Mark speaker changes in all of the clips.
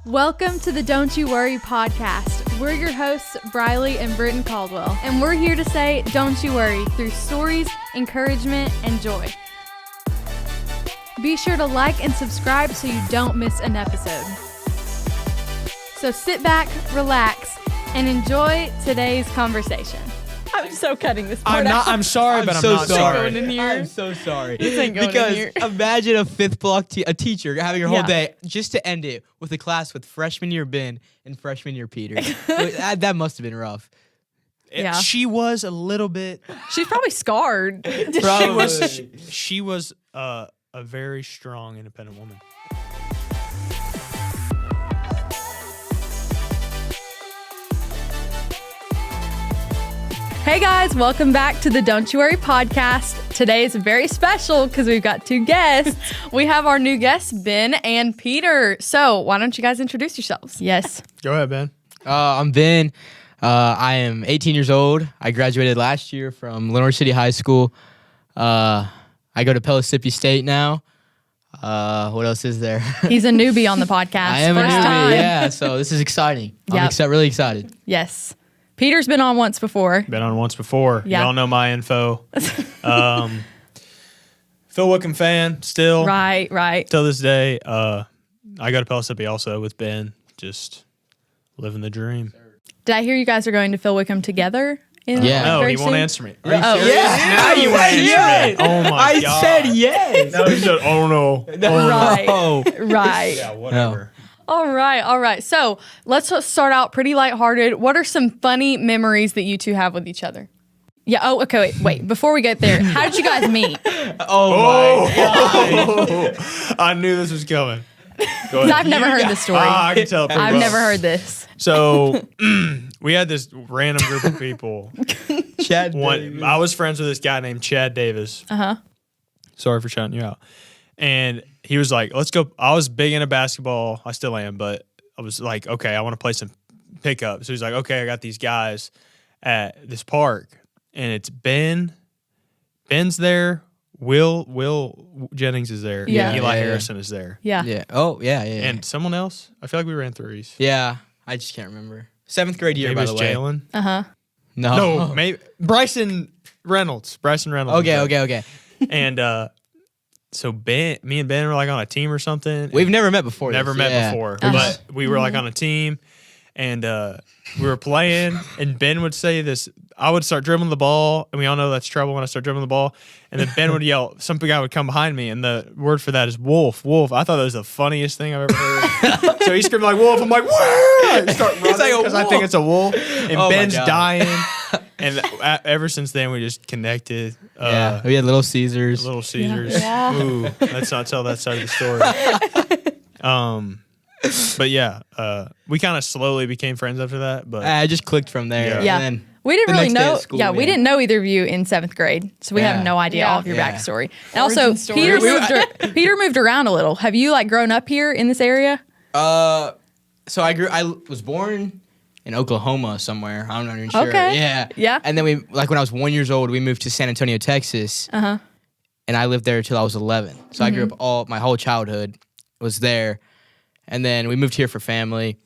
Speaker 1: Welcome to the Don't You Worry podcast. We're your hosts, Briley and Britton Caldwell, and we're here to say, don't you worry, through stories, encouragement, and joy. Be sure to like and subscribe so you don't miss an episode. So sit back, relax, and enjoy today's conversation.
Speaker 2: I'm so cutting this part out.
Speaker 3: I'm sorry, but I'm not sorry.
Speaker 2: Going in here.
Speaker 4: I'm so sorry.
Speaker 2: This ain't going
Speaker 4: because
Speaker 2: in here.
Speaker 4: imagine a fifth block a teacher having her whole
Speaker 2: Yeah.
Speaker 4: day just to end it with a class with freshman year Ben and freshman year Peter. that must have been rough.
Speaker 2: Yeah.
Speaker 3: She was a little bit.
Speaker 2: She's probably scarred.
Speaker 3: She was a very strong, independent woman.
Speaker 1: Hey guys, welcome back to the Don't You Worry podcast. Today is very special because we've got two guests. We have our new guests, Ben and Peter. So why don't you guys introduce yourselves?
Speaker 2: Yes.
Speaker 3: Go ahead, Ben.
Speaker 4: I'm Ben. I am 18 years old. I graduated last year from Lenore City High School. I go to Pellissippi State now. What else is there?
Speaker 2: He's a newbie on the podcast.
Speaker 4: I am
Speaker 2: First
Speaker 4: a newbie,
Speaker 2: time.
Speaker 4: yeah. So this is exciting.
Speaker 2: Yep.
Speaker 4: I'm really excited.
Speaker 2: Yes. Peter's been on once before.
Speaker 3: Been on once before.
Speaker 2: Yeah.
Speaker 3: Y'all know my info. Phil Wickham fan still.
Speaker 2: Right.
Speaker 3: Till this day. I go to Pellissippi also with Ben. Just living the dream.
Speaker 2: Did I hear you guys are going to Phil Wickham together?
Speaker 4: Yeah.
Speaker 3: No,
Speaker 2: very
Speaker 3: he won't
Speaker 2: soon?
Speaker 3: answer me. Are
Speaker 2: Oh.
Speaker 3: you serious?
Speaker 4: Yeah.
Speaker 3: Now you want to answer me. Oh my
Speaker 4: I
Speaker 3: God.
Speaker 4: said yes.
Speaker 3: No, he said, oh no.
Speaker 2: Right.
Speaker 4: Oh.
Speaker 2: Right.
Speaker 3: Yeah, whatever.
Speaker 1: All right. So let's start out pretty lighthearted. What are some funny memories that you two have with each other?
Speaker 2: Yeah. Oh, okay. Wait. Before we get there, how did you guys meet?
Speaker 4: Oh my God.
Speaker 3: I knew this was coming. Go
Speaker 2: Because I've never heard this story.
Speaker 3: I can tell.
Speaker 2: I've never heard this.
Speaker 3: So we had this random group of people.
Speaker 4: Chad.
Speaker 3: I was friends with this guy named Chad Davis.
Speaker 2: Uh-huh.
Speaker 3: Sorry for shouting you out. And he was like, let's go. I was big into basketball. I still am, but I was like, okay, I want to play some pickup. So he's like, okay, I got these guys at this park. And it's Ben. Ben's there. Will Jennings is there.
Speaker 2: Yeah.
Speaker 3: And Eli
Speaker 4: Yeah.
Speaker 3: Harrison is there.
Speaker 2: Yeah.
Speaker 4: Yeah. Oh, yeah.
Speaker 3: And someone else. I feel like we ran threes.
Speaker 4: Yeah. I just can't remember. 7th grade year,
Speaker 3: Maybe
Speaker 4: by
Speaker 3: it
Speaker 4: the
Speaker 3: was
Speaker 4: way.
Speaker 3: Jalen.
Speaker 2: Uh-huh.
Speaker 4: No.
Speaker 3: No, maybe Bryson Reynolds. Bryson Reynolds.
Speaker 4: Okay.
Speaker 3: And so me and Ben were like on a team or something.
Speaker 4: We've never met before.
Speaker 3: Never
Speaker 4: this.
Speaker 3: met
Speaker 4: Yeah.
Speaker 3: before,
Speaker 2: Uh-huh.
Speaker 3: but we were like on a team, and we were playing. And Ben would say this. I would start dribbling the ball, and we all know that's trouble when I start dribbling the ball. And then Ben would yell. Some guy would come behind me, and the word for that is wolf. Wolf. I thought that was the funniest thing I've ever heard. So he screamed like wolf. I'm like, where? I start running
Speaker 4: like a
Speaker 3: because I think
Speaker 4: wolf.
Speaker 3: it's a wolf. And
Speaker 4: Oh my
Speaker 3: Ben's
Speaker 4: God.
Speaker 3: dying. And ever since then, we just connected.
Speaker 4: Yeah. We had Little Caesars.
Speaker 3: Little Caesars.
Speaker 2: Yeah.
Speaker 3: Ooh, let's not tell that side of the story. But yeah, we kind of slowly became friends after that. But
Speaker 4: I just clicked from there.
Speaker 3: Yeah.
Speaker 4: And then
Speaker 2: We didn't
Speaker 4: the
Speaker 2: really
Speaker 4: next day
Speaker 2: know.
Speaker 4: at school,
Speaker 2: Yeah, we
Speaker 4: yeah.
Speaker 2: didn't know either of you in 7th grade, so we
Speaker 4: Yeah.
Speaker 2: have no idea
Speaker 1: Yeah.
Speaker 2: all of your
Speaker 4: Yeah.
Speaker 2: backstory. And also,
Speaker 1: Origin story.
Speaker 2: Peter moved around a little. Have you like grown up here in this area?
Speaker 4: so I was born in Oklahoma somewhere. I'm not even sure.
Speaker 2: Okay.
Speaker 4: Yeah.
Speaker 2: Yeah.
Speaker 4: And then when I was 1 year old, we moved to San Antonio, Texas.
Speaker 2: Uh-huh.
Speaker 4: And I lived there till I was 11. So I grew up my whole childhood was there. And then we moved here for family.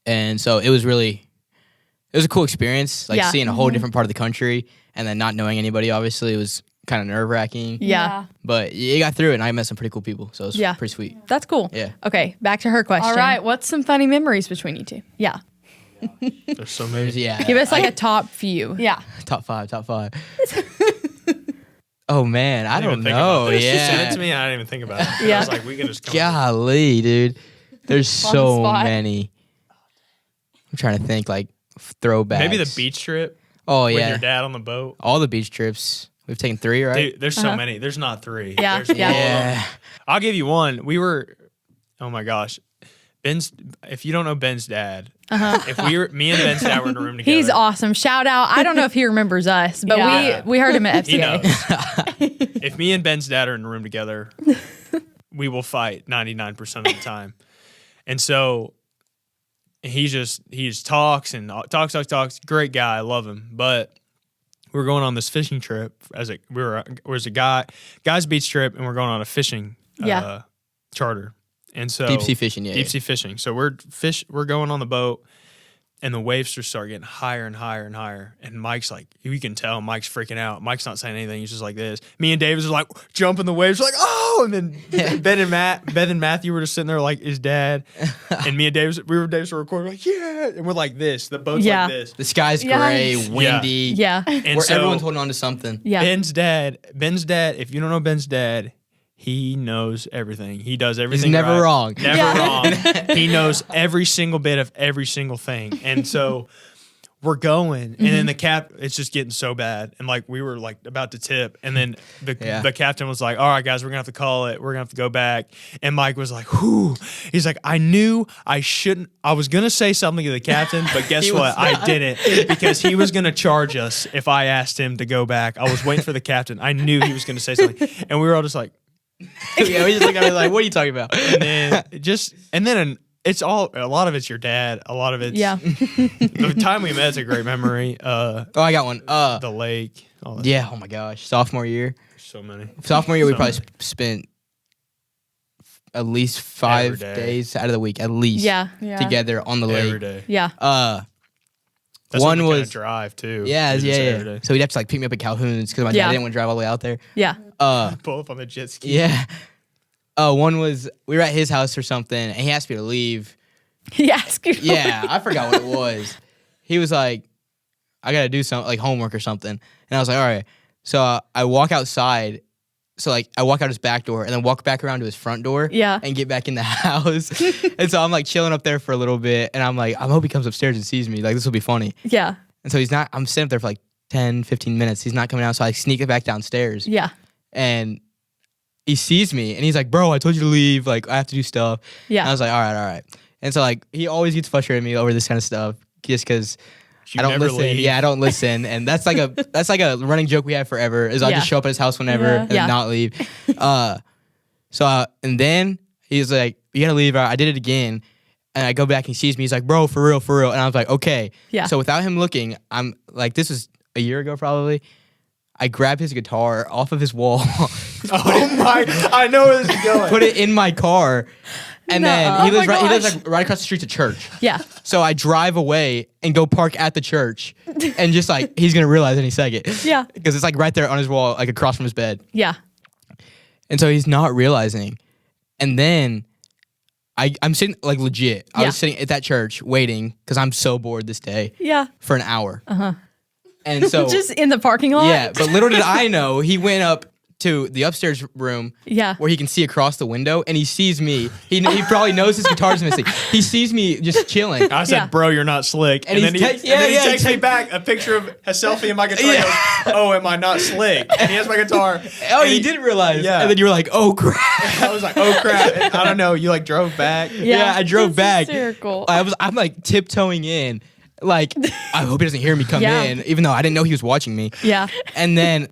Speaker 4: And so it was a cool experience, like
Speaker 2: Yeah.
Speaker 4: seeing a whole different part of the country and then not knowing anybody, obviously. It was kind of nerve-wracking.
Speaker 2: Yeah.
Speaker 4: But you got through it, and I met some pretty cool people. So it was
Speaker 2: Yeah.
Speaker 4: pretty sweet.
Speaker 2: That's cool.
Speaker 4: Yeah.
Speaker 2: Okay, back to her question.
Speaker 1: All right. What's some funny memories between you two?
Speaker 2: Yeah.
Speaker 3: there's so many.
Speaker 4: Yeah.
Speaker 2: Give us like a top few.
Speaker 1: Yeah.
Speaker 4: Top five. Oh, man. I don't
Speaker 3: even think
Speaker 4: know.
Speaker 3: about this. She
Speaker 4: Yeah.
Speaker 3: sent it to me, and I didn't even think about it.
Speaker 2: Yeah.
Speaker 3: I was like, we can just come.
Speaker 4: Golly, dude. There's
Speaker 1: On the
Speaker 4: so
Speaker 1: spot.
Speaker 4: many. I'm trying to think, like, throwbacks.
Speaker 3: Maybe the beach trip
Speaker 4: Oh,
Speaker 3: with
Speaker 4: yeah.
Speaker 3: your dad on the boat.
Speaker 4: All the beach trips. We've taken 3, right?
Speaker 3: Dude, there's so many. There's not 3.
Speaker 2: Yeah,
Speaker 3: There's
Speaker 2: yeah.
Speaker 3: more.
Speaker 4: Yeah.
Speaker 3: I'll give you one. We were, oh my gosh, if you don't know Ben's dad, if me and Ben's dad were in a room together.
Speaker 2: He's awesome. Shout out. I don't know if he remembers us, but
Speaker 1: Yeah.
Speaker 2: we heard him at
Speaker 3: He
Speaker 2: FCA.
Speaker 3: knows. If me and Ben's dad are in a room together, we will fight 99% of the time. And so he just talks and talks. Great guy, I love him. But we're going on this fishing trip as a guys beach trip, and we're going on a fishing
Speaker 2: Yeah.
Speaker 3: charter. And so
Speaker 4: Deep sea fishing, yeah.
Speaker 3: deep sea fishing. So we're going on the boat, and the waves just start getting higher and higher and higher. And Mike's like, you can tell Mike's freaking out. Mike's not saying anything. He's just like this. Me and Davis are like jumping the waves, like, oh! And then Ben and Matthew were just sitting there like his dad. And me and Davis were recording like, yeah. And we're like this. The boat's like this.
Speaker 4: The sky's gray, windy.
Speaker 1: Yeah.
Speaker 3: And
Speaker 4: Where
Speaker 3: so
Speaker 4: everyone's holding on to something.
Speaker 1: Yeah.
Speaker 3: Ben's dad, if you don't know Ben's dad, he knows everything. He does everything.
Speaker 4: He's never
Speaker 3: right.
Speaker 4: wrong.
Speaker 3: Never wrong. He knows every single bit of every single thing. And so we're going, and then it's just getting so bad. And like we were like about to tip, and then the captain was like, all right, guys, we're gonna have to call it. We're gonna have to go back. And Mike was like, whew. He's like, I knew I shouldn't. I was gonna say something to the captain, but guess what? I didn't, because he was gonna charge us if I asked him to go back. I was waiting for the captain. I knew he was gonna say something. And we were all just like,
Speaker 4: Yeah, we just look at it like, what are you talking about?
Speaker 3: And then it's all, a lot of it's your dad. A lot of it's the time we met's a great memory.
Speaker 4: Oh, I got one.
Speaker 3: The lake. All that.
Speaker 4: Yeah. Oh my gosh. Sophomore year.
Speaker 3: So many.
Speaker 4: Sophomore year, we probably spent at least 5
Speaker 3: Every day.
Speaker 4: days out of the week, at least.
Speaker 1: Yeah.
Speaker 4: Together on the lake.
Speaker 3: Every day.
Speaker 1: Yeah.
Speaker 3: That's
Speaker 4: one
Speaker 3: when we kinda
Speaker 4: was
Speaker 3: drive too.
Speaker 4: Yeah,
Speaker 3: We just
Speaker 4: yeah.
Speaker 3: every day.
Speaker 4: So we'd have to like pick me up at Calhoun's because my
Speaker 1: Yeah.
Speaker 4: dad didn't want to drive all the way out there.
Speaker 1: Yeah.
Speaker 3: Pull up on the jet ski.
Speaker 4: Yeah. One was we were at his house or something, and he asked me to leave.
Speaker 1: He asked you.
Speaker 4: Yeah, I forgot what it was. He was like, I got to do something, like homework or something. And I was like, all right. So I walk outside. So like I walk out his back door and then walk back around to his front door.
Speaker 1: Yeah.
Speaker 4: And get back in the house. And so I'm like chilling up there for a little bit. And I'm like, I hope he comes upstairs and sees me. Like, this will be funny.
Speaker 1: Yeah.
Speaker 4: And so he's not, I'm sitting up there for like 10, 15 minutes. He's not coming out. So I sneak it back downstairs.
Speaker 1: Yeah.
Speaker 4: And he sees me and he's like, bro, I told you to leave. Like, I have to do stuff.
Speaker 1: Yeah.
Speaker 4: And I was like, all right. And so like he always gets frustrated with me over this kind of stuff just because
Speaker 3: You
Speaker 4: I don't
Speaker 3: never
Speaker 4: listen.
Speaker 3: leave.
Speaker 4: Yeah, I don't listen. And that's like a running joke we have forever is I'll
Speaker 1: Yeah.
Speaker 4: just show up at his house whenever
Speaker 1: Yeah.
Speaker 4: and
Speaker 1: Yeah.
Speaker 4: not leave. And then he's like, you gotta leave. I did it again. And I go back and he sees me. He's like, bro, for real. And I was like, okay.
Speaker 1: Yeah.
Speaker 4: So without him looking, I'm like, this was a year ago probably. I grabbed his guitar off of his wall,
Speaker 3: Oh my! I know where this is going.
Speaker 4: put it in my car, and then
Speaker 1: No.
Speaker 4: he
Speaker 1: Oh
Speaker 4: lives
Speaker 1: my
Speaker 4: right. He lives
Speaker 1: gosh.
Speaker 4: like right across the street to church.
Speaker 1: Yeah.
Speaker 4: So I drive away and go park at the church, and just like he's gonna realize any second.
Speaker 1: Yeah.
Speaker 4: Because it's like right there on his wall, like across from his bed,
Speaker 1: Yeah.
Speaker 4: and so he's not realizing. And then I'm sitting like legit. I
Speaker 1: Yeah.
Speaker 4: was sitting at that church waiting because I'm so bored this day
Speaker 1: Yeah.
Speaker 4: for an hour. And so
Speaker 1: Just in the parking lot.
Speaker 4: yeah, but little did I know he went up to the upstairs room
Speaker 1: Yeah.
Speaker 4: where he can see across the window and he sees me. He probably knows his guitar's missing. He sees me just chilling.
Speaker 3: I said,
Speaker 1: Yeah.
Speaker 3: bro, you're not slick.
Speaker 4: And
Speaker 3: then
Speaker 4: he's
Speaker 3: he,
Speaker 4: text- yeah,
Speaker 3: he
Speaker 4: yeah,
Speaker 3: takes
Speaker 4: he
Speaker 3: me back a picture of a selfie in my guitar. He goes, oh, am I not slick? And he has my guitar.
Speaker 4: Oh,
Speaker 3: and
Speaker 4: you didn't realize.
Speaker 3: Yeah.
Speaker 4: And then you were like, oh crap.
Speaker 3: I was like, oh crap. And I don't know. You like drove back.
Speaker 4: Yeah, I drove
Speaker 1: That's
Speaker 4: back.
Speaker 1: hysterical.
Speaker 4: I'm like tiptoeing in. Like, I hope he doesn't hear me come
Speaker 1: Yeah.
Speaker 4: in, even though I didn't know he was watching me.
Speaker 1: Yeah.
Speaker 4: And then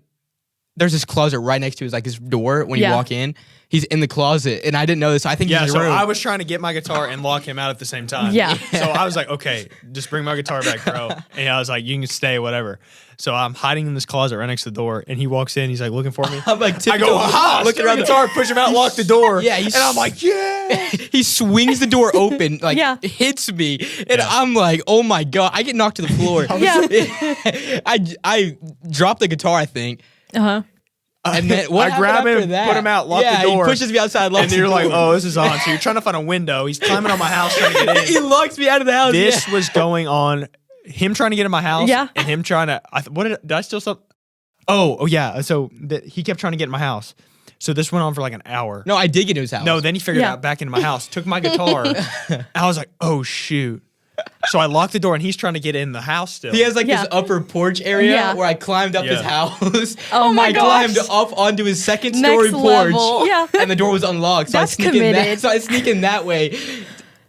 Speaker 4: there's this closet right next to his like this door when you
Speaker 1: Yeah.
Speaker 4: walk in. He's in the closet, and I didn't know this. So I think
Speaker 3: Yeah,
Speaker 4: he's in
Speaker 3: so
Speaker 4: the room.
Speaker 3: I was trying to get my guitar and lock him out at the same time.
Speaker 1: Yeah.
Speaker 3: So I was like, okay, just bring my guitar back, bro. And I was like, you can stay, whatever. So I'm hiding in this closet right next to the door, and he walks in. He's like looking for me.
Speaker 4: I'm like
Speaker 3: I
Speaker 4: tiptoeing,
Speaker 3: go, aha,
Speaker 4: looking around
Speaker 3: the guitar, push him out, lock the door.
Speaker 4: Yeah,
Speaker 3: and I'm like, yeah.
Speaker 4: He swings the door open, like
Speaker 1: Yeah.
Speaker 4: hits me, and
Speaker 3: Yeah.
Speaker 4: I'm like, "Oh my god!" I get knocked to the floor.
Speaker 1: Yeah.
Speaker 4: I dropped the guitar, I think,
Speaker 1: Uh-huh.
Speaker 4: and then what
Speaker 3: I grab
Speaker 4: happened after
Speaker 3: him,
Speaker 4: that?
Speaker 3: put him out, lock
Speaker 4: yeah,
Speaker 3: the door.
Speaker 4: he pushes me outside, locks
Speaker 3: And you're
Speaker 4: the
Speaker 3: like,
Speaker 4: door.
Speaker 3: oh, this is on. So you're trying to find a window. He's climbing on my house trying to get
Speaker 4: he
Speaker 3: in.
Speaker 4: locks me out of the house.
Speaker 3: This
Speaker 4: yeah.
Speaker 3: was going on. Him trying to get in my house.
Speaker 1: Yeah.
Speaker 3: And him trying to. Did I steal something? Oh yeah. So he kept trying to get in my house. So this went on for like an hour.
Speaker 4: No, I did get to his house.
Speaker 3: No, then he figured
Speaker 1: Yeah.
Speaker 3: out back into my house, took my guitar. And I was like, oh shoot. So I locked the door and he's trying to get in the house still.
Speaker 4: he has like
Speaker 1: Yeah.
Speaker 4: this upper porch area
Speaker 1: Yeah.
Speaker 4: where I climbed up his
Speaker 3: Yeah.
Speaker 4: house.
Speaker 1: Oh my
Speaker 4: I
Speaker 1: gosh.
Speaker 4: climbed up onto his second
Speaker 1: Next
Speaker 4: story porch.
Speaker 1: level. Yeah.
Speaker 4: And the door was unlocked. So
Speaker 1: That's
Speaker 4: I sneak in that.
Speaker 1: committed.
Speaker 4: So I sneak in that way.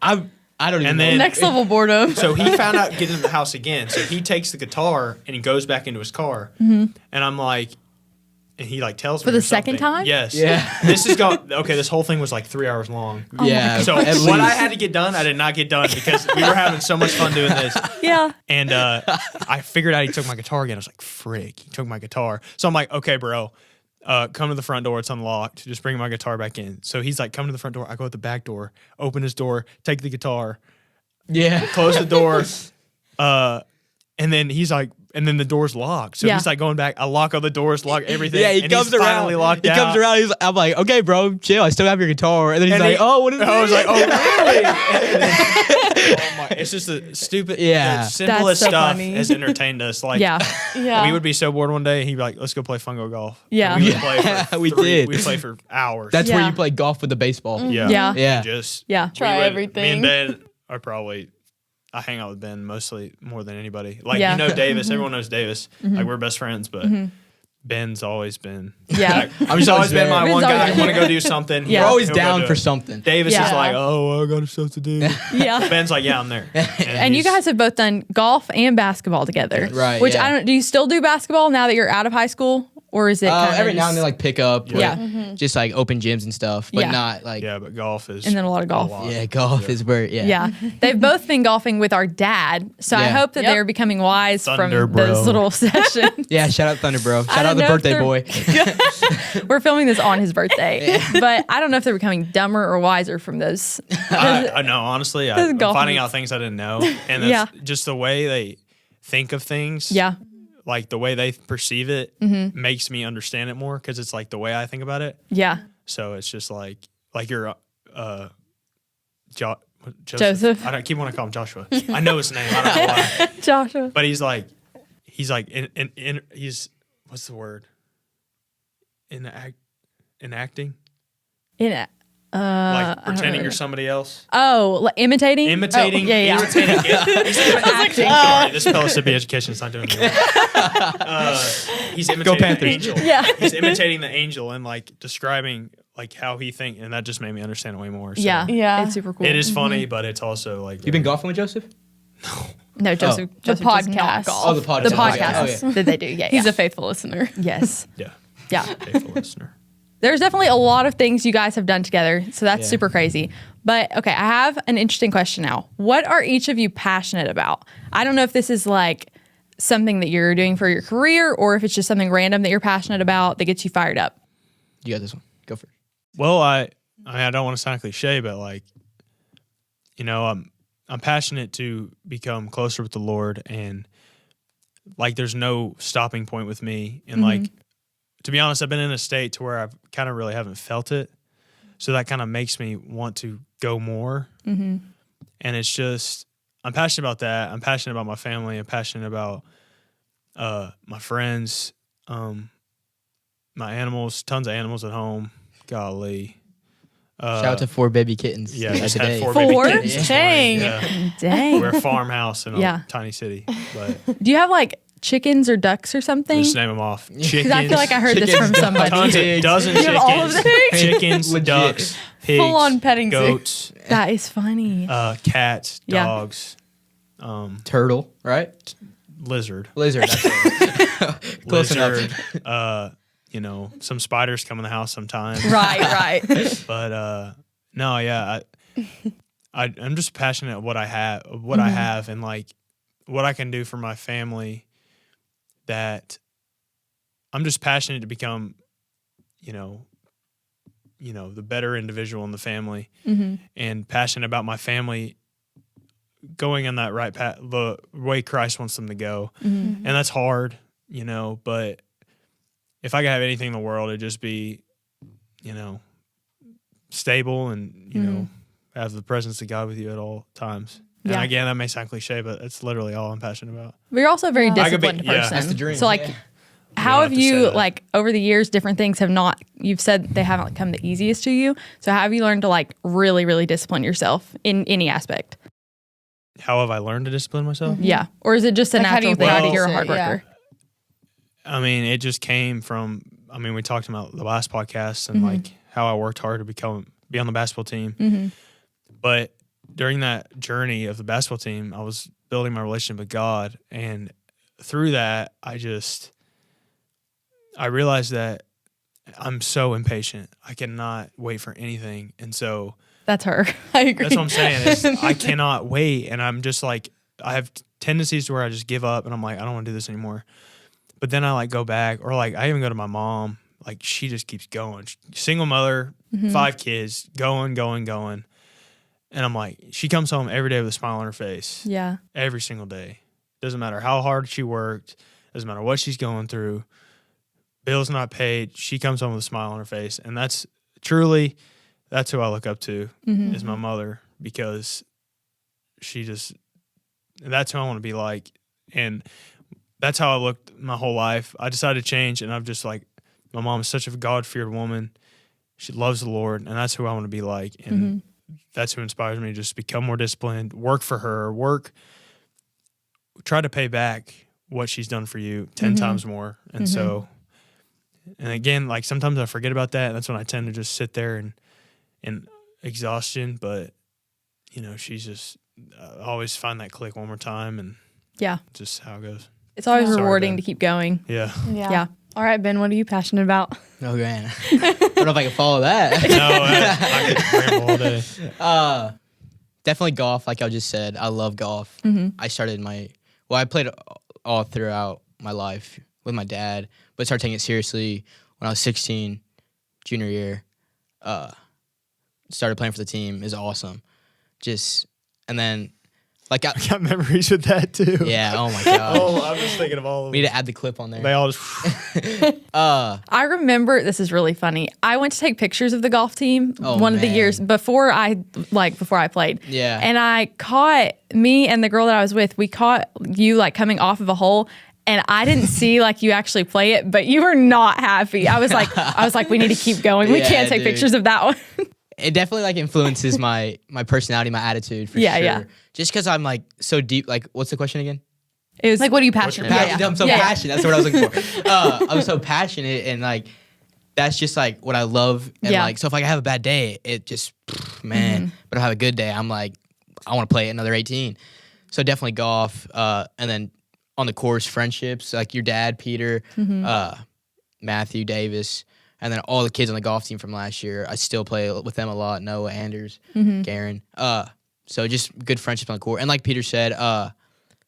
Speaker 4: I don't even
Speaker 3: And
Speaker 4: know.
Speaker 3: then-
Speaker 1: Next level boredom.
Speaker 3: So he found out getting in the house again. So he takes the guitar and he goes back into his car.
Speaker 1: Mm-hmm.
Speaker 3: And I'm like, and he like tells me
Speaker 1: For the
Speaker 3: or
Speaker 1: second
Speaker 3: something.
Speaker 1: time?
Speaker 3: Yes.
Speaker 4: Yeah.
Speaker 3: This is going. Okay, this whole thing was like 3 hours long.
Speaker 4: yeah.
Speaker 3: So
Speaker 4: at
Speaker 3: what I
Speaker 4: least.
Speaker 3: had to get done, I did not get done because we were having so much fun doing this.
Speaker 1: Yeah.
Speaker 3: And I figured out he took my guitar again. I was like, frick, he took my guitar. So I'm like, okay, bro, come to the front door. It's unlocked. Just bring my guitar back in. So he's like, come to the front door. I go at the back door, open his door, take the guitar, close the door. And then he's like, and then the door's locked. So he's like going back. I lock all the doors, lock everything.
Speaker 4: Yeah, he
Speaker 3: and
Speaker 4: comes
Speaker 3: he's
Speaker 4: around.
Speaker 3: Finally locked
Speaker 4: he
Speaker 3: out.
Speaker 4: comes around. I'm like, okay, bro, chill. I still have your guitar. And then he's
Speaker 3: And
Speaker 4: like, oh, what is this?
Speaker 3: I was like, oh, really? Oh my! It's just the stupid, the simplest
Speaker 1: That's so
Speaker 3: stuff
Speaker 1: funny.
Speaker 3: has entertained us. Like,
Speaker 1: Yeah.
Speaker 3: we would be so bored one day. He'd be like, let's go play fungo golf.
Speaker 1: Yeah.
Speaker 3: And we would play for
Speaker 4: We did.
Speaker 3: We'd play for hours.
Speaker 4: That's where
Speaker 1: Yeah.
Speaker 4: you play golf with the baseball.
Speaker 3: yeah.
Speaker 1: Yeah.
Speaker 4: Yeah.
Speaker 3: Just
Speaker 1: Yeah.
Speaker 2: Try
Speaker 3: we would-
Speaker 2: everything.
Speaker 3: Me and Ben are probably. I hang out with Ben mostly more than anybody. Like,
Speaker 1: Yeah.
Speaker 3: you know Davis. Everyone knows Davis. Like, we're best friends, but Ben's always been.
Speaker 1: Yeah.
Speaker 3: He's always been my
Speaker 1: Ben's
Speaker 3: one
Speaker 1: always
Speaker 3: guy.
Speaker 1: been-
Speaker 3: Want to go do something.
Speaker 1: Yeah.
Speaker 4: We're always
Speaker 3: He'll go
Speaker 4: down
Speaker 3: do
Speaker 4: for
Speaker 3: it.
Speaker 4: something.
Speaker 3: Davis
Speaker 1: Yeah.
Speaker 3: is like, oh, I got stuff to do.
Speaker 1: Yeah.
Speaker 3: Ben's like, yeah, I'm there.
Speaker 1: And you
Speaker 3: he's-
Speaker 1: guys have both done golf and basketball together.
Speaker 4: Right,
Speaker 1: Which
Speaker 4: yeah.
Speaker 1: I don't. Do you still do basketball now that you're out of high school, or is it kind of
Speaker 4: Every now and then, like pick up,
Speaker 1: Yeah.
Speaker 4: just like open gyms and stuff, but
Speaker 1: Yeah.
Speaker 4: not like
Speaker 3: Yeah, but golf is.
Speaker 1: And then a lot of golf.
Speaker 4: golf is where
Speaker 1: Yeah. They've both been golfing with our dad. So I
Speaker 4: Yeah.
Speaker 1: hope that
Speaker 2: Yep.
Speaker 1: they're becoming wise
Speaker 3: Thunder
Speaker 1: from
Speaker 3: bro.
Speaker 1: those little sessions.
Speaker 4: Yeah, shout out Thunder Bro. Shout
Speaker 1: don't
Speaker 4: out the
Speaker 1: know if
Speaker 4: birthday
Speaker 1: they're-
Speaker 4: boy.
Speaker 1: We're filming this on his birthday. But I don't know if they're becoming dumber or wiser from those.
Speaker 3: I know, honestly, I'm
Speaker 1: golf
Speaker 3: finding
Speaker 1: meets.
Speaker 3: out things I didn't know. And that's just the way they think of things.
Speaker 1: Yeah.
Speaker 3: Like the way they perceive it makes me understand it more because it's like the way I think about it.
Speaker 1: Yeah.
Speaker 3: So it's just like you're
Speaker 1: Joseph.
Speaker 3: I don't keep wanting to call him Joshua. I know his name. I don't know why.
Speaker 1: Joshua.
Speaker 3: But he's like he's what's the word? Enacting?
Speaker 1: In it.
Speaker 3: Like pretending you're somebody else.
Speaker 1: Oh, like imitating?
Speaker 3: Imitating,
Speaker 1: Oh, yeah.
Speaker 3: irritating. Acting. Sorry, this fellow's to be education is not doing it. He's imitating the
Speaker 4: Panthers.
Speaker 3: angel.
Speaker 1: Yeah.
Speaker 3: He's imitating the angel and like describing like how he think, and that just made me understand it way more. So
Speaker 1: Yeah.
Speaker 2: Yeah.
Speaker 1: It's super cool.
Speaker 3: it is funny, but it's also like
Speaker 4: You been golfing with Joseph?
Speaker 1: No, Joseph.
Speaker 2: The
Speaker 1: Joseph does not
Speaker 2: podcast.
Speaker 1: golf.
Speaker 4: Oh, the podcast.
Speaker 1: The
Speaker 4: Oh, yeah.
Speaker 1: podcast
Speaker 4: Oh, yeah.
Speaker 1: that they do. Yeah.
Speaker 2: He's
Speaker 1: yeah.
Speaker 2: a faithful listener.
Speaker 1: Yes.
Speaker 3: yeah,
Speaker 1: Yeah.
Speaker 3: faithful listener.
Speaker 1: There's definitely a lot of things you guys have done together. So that's
Speaker 4: Yeah.
Speaker 1: super crazy. But okay, I have an interesting question now. What are each of you passionate about? I don't know if this is like something that you're doing for your career or if it's just something random that you're passionate about that gets you fired up.
Speaker 4: You got this one. Go first.
Speaker 3: Well, I mean, I don't want to sound cliche, but like, you know, I'm passionate to become closer with the Lord, and like, there's no stopping point with me. And like, to be honest, I've been in a state to where I've kind of really haven't felt it, so that kind of makes me want to go more. And it's just, I'm passionate about that. I'm passionate about my family. I'm passionate about my friends, my animals. Tons of animals at home. Golly.
Speaker 4: Shout out to 4 baby kittens.
Speaker 3: Yeah, just
Speaker 4: today.
Speaker 3: had 4
Speaker 1: 4?
Speaker 3: baby kittens this morning.
Speaker 2: Dang.
Speaker 3: Yeah.
Speaker 1: Dang.
Speaker 3: We're a farmhouse in a
Speaker 1: Yeah.
Speaker 3: tiny city, but
Speaker 1: Do you have like chickens or ducks or something?
Speaker 3: just name them off. Chickens.
Speaker 1: Because I feel like I heard this
Speaker 4: Chickens,
Speaker 1: from somebody.
Speaker 3: tons of
Speaker 4: Pigs.
Speaker 3: dozen
Speaker 1: You have all of
Speaker 3: chickens,
Speaker 1: them?
Speaker 3: chickens,
Speaker 4: Legit.
Speaker 3: ducks, pigs,
Speaker 2: Full-on petting zoo.
Speaker 3: goats,
Speaker 1: That is funny.
Speaker 3: cats,
Speaker 1: Yeah.
Speaker 3: dogs,
Speaker 4: Turtle, right?
Speaker 3: lizard,
Speaker 4: Lizard. That's it. Close enough.
Speaker 3: lizard. You know, some spiders come in the house sometimes.
Speaker 1: right.
Speaker 3: But no, yeah, I'm just passionate at what I have, and like what I can do for my family. That I'm just passionate to become, you know, the better individual in the family, and passionate about my family going on that right path, the way Christ wants them to go, and that's hard, you know. But if I could have anything in the world, it'd just be, you know, stable and, you know, have the presence of God with you at all times. And
Speaker 1: Yeah.
Speaker 3: again, that may sound cliche, but that's literally all I'm passionate about.
Speaker 1: But you're also a very
Speaker 3: I could be-
Speaker 1: disciplined
Speaker 3: yeah.
Speaker 1: person.
Speaker 3: That's
Speaker 4: the dream.
Speaker 1: So like
Speaker 4: Yeah.
Speaker 1: how
Speaker 3: You
Speaker 1: have
Speaker 3: don't have to say
Speaker 1: you
Speaker 3: that.
Speaker 1: like over the years different things have not you've said they haven't come the easiest to you. So how have you learned to like really, really discipline yourself in any aspect?
Speaker 3: How have I learned to discipline myself?
Speaker 1: Yeah. Or is it just a
Speaker 2: Like, how do
Speaker 1: natural
Speaker 2: you
Speaker 1: thing that
Speaker 3: practice
Speaker 1: you're a
Speaker 2: it?
Speaker 1: hard
Speaker 2: Yeah.
Speaker 1: worker?
Speaker 3: I mean, it just came from, we talked about the last podcast and like how I worked hard to be on the basketball team. But during that journey of the basketball team, I was building my relationship with God. And through that, I realized that I'm so impatient. I cannot wait for anything. And so
Speaker 1: That's her. I agree.
Speaker 3: that's what I'm saying is I cannot wait. And I'm just like, I have tendencies to where I just give up and I'm like, I don't want to do this anymore. But then I like go back, or like I even go to my mom. like she just keeps going. Single mother, 5 kids, going. And I'm like, she comes home every day with a smile on her face.
Speaker 1: Yeah.
Speaker 3: Every single day. Doesn't matter how hard she worked. Doesn't matter what she's going through. Bills not paid. She comes home with a smile on her face. And that's who I look up to is my mother, because that's who I want to be like. And that's how I looked my whole life. I decided to change, and I'm just like, my mom is such a God-feared woman. She loves the Lord, and that's who I want to be like. And that's who inspires me to just become more disciplined, work for her, try to pay back what she's done for you 10 times more. And so, and again, like sometimes I forget about that. And that's when I tend to just sit there in exhaustion. But, she's just, I always find that click one more time, and just how it goes.
Speaker 1: It's always
Speaker 3: Sorry,
Speaker 1: rewarding
Speaker 3: Ben.
Speaker 1: to keep going.
Speaker 3: Yeah.
Speaker 1: Yeah.
Speaker 2: All right, Ben, what are you passionate about?
Speaker 4: Oh man, I don't know if I can follow that.
Speaker 3: No, I could ramble all day.
Speaker 4: Definitely golf, like I just said. I love golf. I started I played all throughout my life with my dad, but started taking it seriously when I was 16, junior year. Started playing for the team. Is awesome. And then, like,
Speaker 3: I got memories with that too.
Speaker 4: yeah, oh my gosh.
Speaker 3: I'm just thinking of all of
Speaker 4: We
Speaker 3: them.
Speaker 4: need to add the clip on there.
Speaker 3: They all just.
Speaker 1: I remember, this is really funny. I went to take pictures of the golf team
Speaker 4: Oh,
Speaker 1: one of the
Speaker 4: man.
Speaker 1: years before I played.
Speaker 4: Yeah.
Speaker 1: And I caught me and the girl that I was with, we caught you like coming off of a hole. And I didn't see like you actually play it, but you were not happy. I was like, we need to keep going. We
Speaker 4: Yeah,
Speaker 1: can't take
Speaker 4: dude.
Speaker 1: pictures of that one.
Speaker 4: It definitely like influences my personality, my attitude for
Speaker 1: Yeah,
Speaker 4: sure.
Speaker 1: yeah.
Speaker 4: Just because I'm like so deep. Like, what's the question again?
Speaker 1: It was like, what are you passionate about?
Speaker 4: Passionate. I'm so passionate. That's what I was looking for. I'm so passionate, and like that's just like what I love. And
Speaker 1: Yeah.
Speaker 4: like, so if like, I have a bad day, it just man. But if I have a good day, I'm like, I want to play another 18. So definitely golf, and then on the course, friendships like your dad, Peter, Matthew, Davis, and then all the kids on the golf team from last year. I still play with them a lot. Noah, Anders, Garen. So just good friendships on the court. And like Peter said,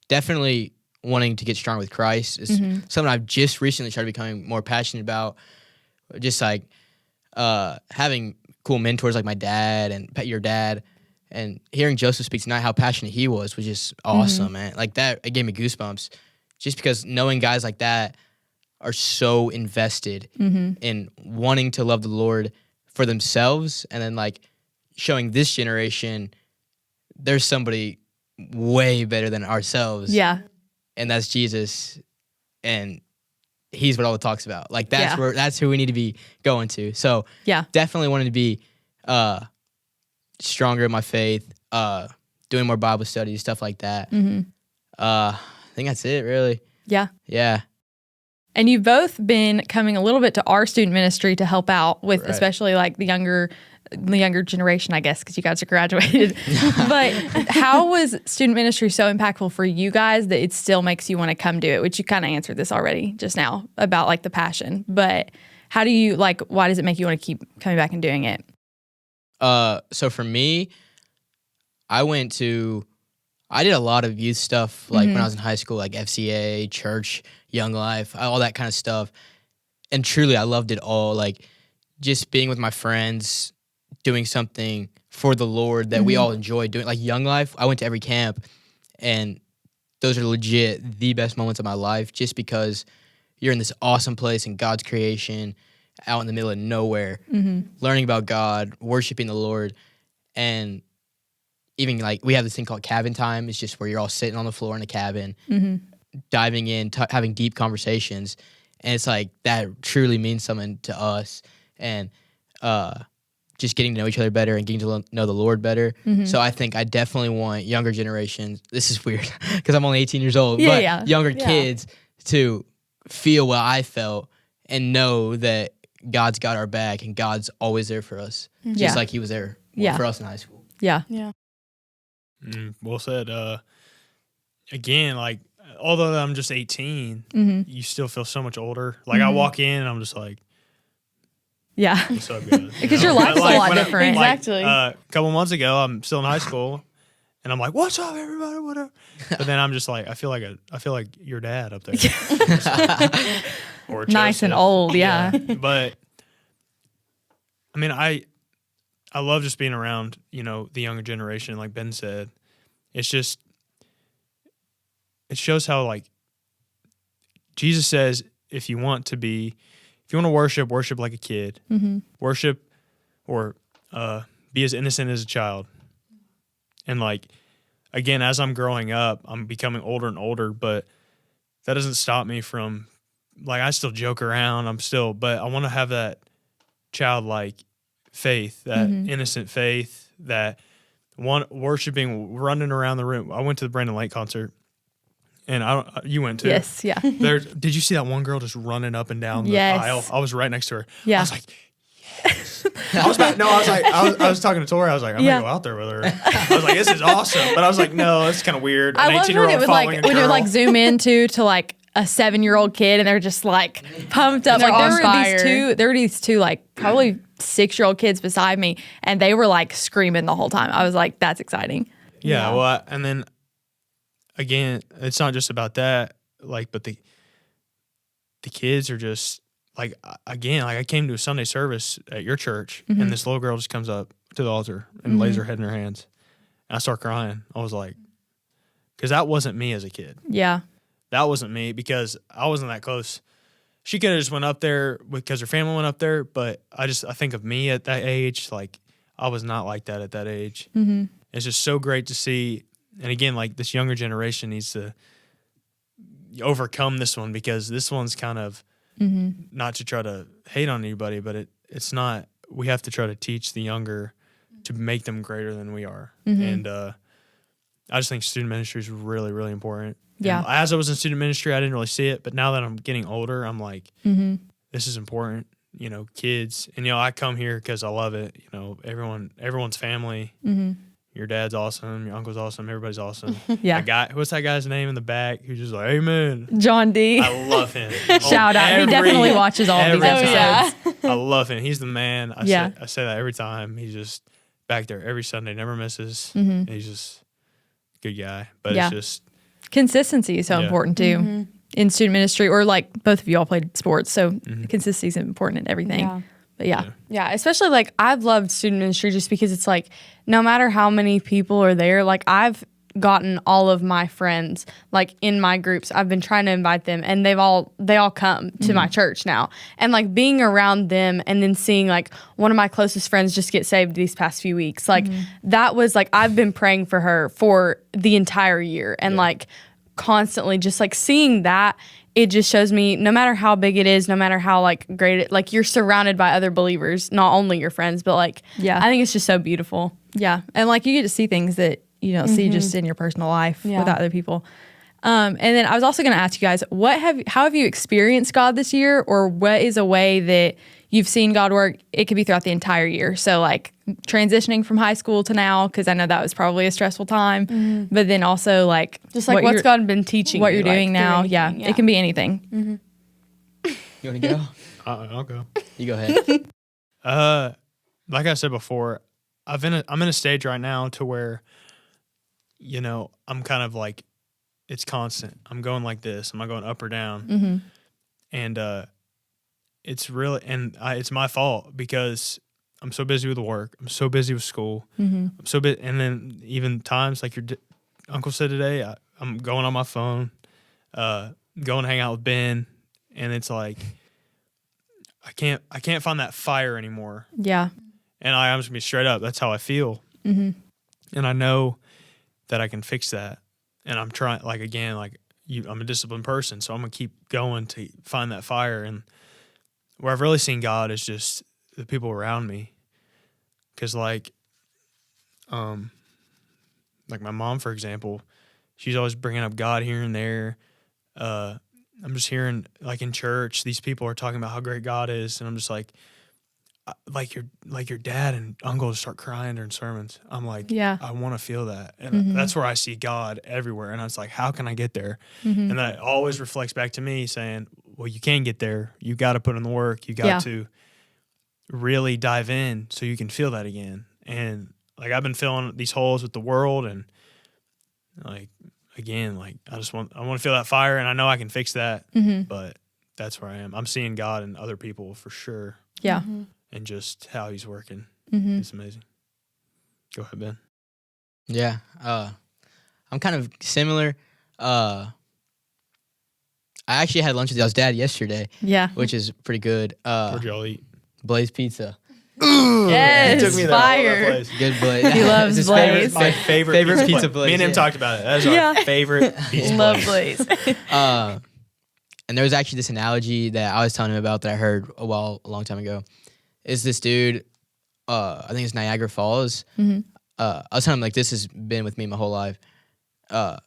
Speaker 4: definitely wanting to get strong with Christ is something I've just recently started becoming more passionate about. Just like having cool mentors like my dad and your dad, and hearing Joseph speak tonight, how passionate he was just awesome, man. Like that, it gave me goosebumps. Just because knowing guys like that are so invested in wanting to love the Lord for themselves, and then like showing this generation there's somebody way better than ourselves.
Speaker 1: Yeah.
Speaker 4: And that's Jesus. And he's what all the talk's about. Like that's who we need to be going to. So definitely wanted to be stronger in my faith, doing more Bible studies, stuff like that. I think that's it, really.
Speaker 1: Yeah.
Speaker 4: Yeah.
Speaker 1: And you've both been coming a little bit to our student ministry to help out with, especially like the younger generation, I guess, because you guys are graduated. But how was student ministry so impactful for you guys that it still makes you want to come do it? Which you kind of answered this already just now about like the passion. But how do you why does it make you want to keep coming back and doing it?
Speaker 4: So for me, I did a lot of youth stuff like when I was in high school, like FCA, church, Young Life, all that kind of stuff. And truly, I loved it all. Like just being with my friends, doing something for the Lord that we all enjoy doing. Like Young Life, I went to every camp, and those are legit the best moments of my life just because you're in this awesome place in God's creation, out in the middle of nowhere, learning about God, worshiping the Lord, and even like we have this thing called cabin time. It's just where you're all sitting on the floor in a cabin, diving in, having deep conversations. And it's like that truly means something to us. And just getting to know each other better and getting to know the Lord better. So I think I definitely want younger generations, this is weird because I'm only 18 years old, younger kids to feel what I felt and know that God's got our back and God's always there for us, just like he was there for us in high school.
Speaker 1: Yeah.
Speaker 3: Well said. Again, like, although I'm just 18, you still feel so much older. Like, I walk in and I'm just like,
Speaker 1: yeah.
Speaker 3: what's up, guys?
Speaker 1: Because your life's a lot
Speaker 3: when
Speaker 1: different.
Speaker 2: Exactly.
Speaker 3: A couple months ago, I'm still in high school, And I'm like, what's up, everybody? Whatever. But then I'm just like, I feel like your dad up there. Or
Speaker 1: Nice and
Speaker 3: Joseph.
Speaker 1: old, yeah.
Speaker 3: But I mean, I love just being around, the younger generation, like Ben said. It's just, it shows how, like, Jesus says, if you want to worship like a kid, worship or be as innocent as a child. And, like, again, as I'm growing up, I'm becoming older and older, but that doesn't stop me from, like, I still joke around. But I want to have that childlike faith, that innocent faith, that one worshiping, running around the room. I went to the Brandon Lake concert, and you went too.
Speaker 1: Yes, yeah.
Speaker 3: Did you see that one girl just running up and down the aisle? I was right next to her.
Speaker 1: Yeah.
Speaker 3: I was like, yes. I was talking to Tori. I was like, I'm gonna go out there with her. I was like, this is awesome. But I was like, no, it's kind of weird.
Speaker 1: I love when it was like when it like zoom into like a 7-year-old kid and they're just like pumped up.
Speaker 2: They're
Speaker 1: Like
Speaker 2: on fire.
Speaker 1: there were these two like probably 6-year-old kids beside me, and they were like screaming the whole time. I was like, that's exciting.
Speaker 3: Yeah. Well, and then again, it's not just about that. Like, but the kids are just. Like, again, like I came to a Sunday service at your church, and this little girl just comes up to the altar and lays her head in her hands. And I start crying. I was like, because that wasn't me as a kid.
Speaker 1: Yeah.
Speaker 3: That wasn't me because I wasn't that close. She could have just went up there because her family went up there, but I think of me at that age, like I was not like that at that age. Mm-hmm. It's just so great to see. And again, like this younger generation needs to overcome this one because this one's kind of, not to try to hate on anybody, but it's not. We have to try to teach the younger to make them greater than we are. And I just think student ministry is really, really important.
Speaker 1: Yeah.
Speaker 3: And as I was in student ministry, I didn't really see it, but now that I'm getting older, I'm like, this is important. Kids, and I come here because I love it. Everyone's family. Your dad's awesome. Your uncle's awesome. Everybody's awesome.
Speaker 1: Yeah.
Speaker 3: That guy, what's that guy's name in the back? Who's just like, amen.
Speaker 1: John D.
Speaker 3: I love him.
Speaker 1: Shout out. He definitely watches all of these episodes.
Speaker 3: I love him. He's the man. I
Speaker 1: Yeah.
Speaker 3: say that every time. He's just back there every Sunday, never misses. He's just a good guy. But
Speaker 1: Yeah.
Speaker 3: it's just
Speaker 1: Consistency is so important too in student ministry, or like both of you all played sports, so consistency is important in everything.
Speaker 2: Yeah.
Speaker 1: But yeah.
Speaker 2: Yeah, especially like I've loved student ministry just because it's like no matter how many people are there, like I've gotten all of my friends like in my groups. I've been trying to invite them, and they all come to my church now. And like being around them and then seeing like one of my closest friends just get saved these past few weeks. Like that was like I've been praying for her for the entire year, and like constantly just like seeing that, it just shows me no matter how big it is, no matter how like great it, like you're surrounded by other believers, not only your friends, but like I think it's just so beautiful.
Speaker 1: Yeah. And like you get to see things that you don't see just in your personal life with other people. And then I was also going to ask you guys, how have you experienced God this year, or what is a way that you've seen God work? It could be throughout the entire year. So like transitioning from high school to now, because I know that was probally a stressful time, but then also like
Speaker 2: just like what's God been teaching
Speaker 1: what
Speaker 2: you,
Speaker 1: you're doing
Speaker 2: like,
Speaker 1: now.
Speaker 2: anything,
Speaker 1: Yeah, it can be anything.
Speaker 4: You want to go?
Speaker 3: I'll go.
Speaker 4: You go ahead.
Speaker 3: Like I said before, I'm in a stage right now to where, I'm kind of like, it's constant. I'm going like this. I'm not going up or down. And it's really, it's my fault because I'm so busy with work. I'm so busy with school. I'm so busy. And then even times like your uncle said today, I'm going on my phone, going to hang out with Ben. And it's like, I can't find that fire anymore.
Speaker 1: Yeah.
Speaker 3: And I'm just gonna be straight up. That's how I feel. And I know that I can fix that. And I'm trying, like, again, like I'm a disciplined person, so I'm gonna keep going to find that fire. And where I've really seen God is just the people around me. Cause like my mom, for example, she's always bringing up God here and there. I'm just hearing, like in church, these people are talking about how great God is, and I'm just like your dad and uncle just start crying during sermons. I'm like, I want to feel that, and that's where I see God everywhere. And I was like, how can I get there? And then it always reflects back to me saying, well, you can get there. You got to put in the work. You got to really dive in so you can feel that again. And like I've been filling these holes with the world and like again, like I want to feel that fire, and I know I can fix that. But that's where I am. I'm seeing God in other people for sure.
Speaker 1: Yeah.
Speaker 3: And just how He's working. It's amazing. Go ahead, Ben.
Speaker 4: Yeah. I'm kind of similar. I actually had lunch with y'all's dad yesterday,
Speaker 1: Yeah.
Speaker 4: which is pretty good.
Speaker 3: Where'd y'all eat?
Speaker 4: Blaze Pizza.
Speaker 1: Yes,
Speaker 3: He took me there, all that
Speaker 1: fire.
Speaker 3: place.
Speaker 4: Good Blaze.
Speaker 1: He loves
Speaker 4: It's his
Speaker 1: Blaze.
Speaker 3: My favorite
Speaker 4: pizza place.
Speaker 3: Me and him
Speaker 4: yeah.
Speaker 3: talked about it. That is
Speaker 1: Yeah.
Speaker 3: our favorite pizza
Speaker 1: Love
Speaker 3: place.
Speaker 1: Blaze.
Speaker 4: And there was actually this analogy that I was telling him about that I heard a long time ago. Is this dude, I think it's Niagara Falls. I was telling him, like, this has been with me my whole life. And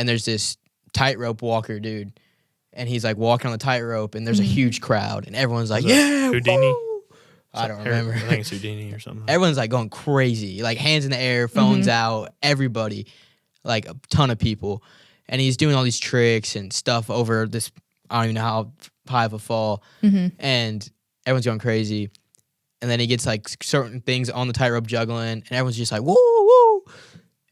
Speaker 4: there's this tightrope walker dude, and he's like walking on the tightrope, and there's a huge crowd, and everyone's like, yeah,
Speaker 3: Houdini?
Speaker 4: woo! I don't remember.
Speaker 3: I think it's Houdini or something.
Speaker 4: Everyone's like going crazy, like hands in the air, phones out, everybody, like a ton of people. And he's doing all these tricks and stuff over this, I don't even know how high of a fall. And everyone's going crazy. And then he gets like certain things on the tightrope juggling, and everyone's just like, woo, woo.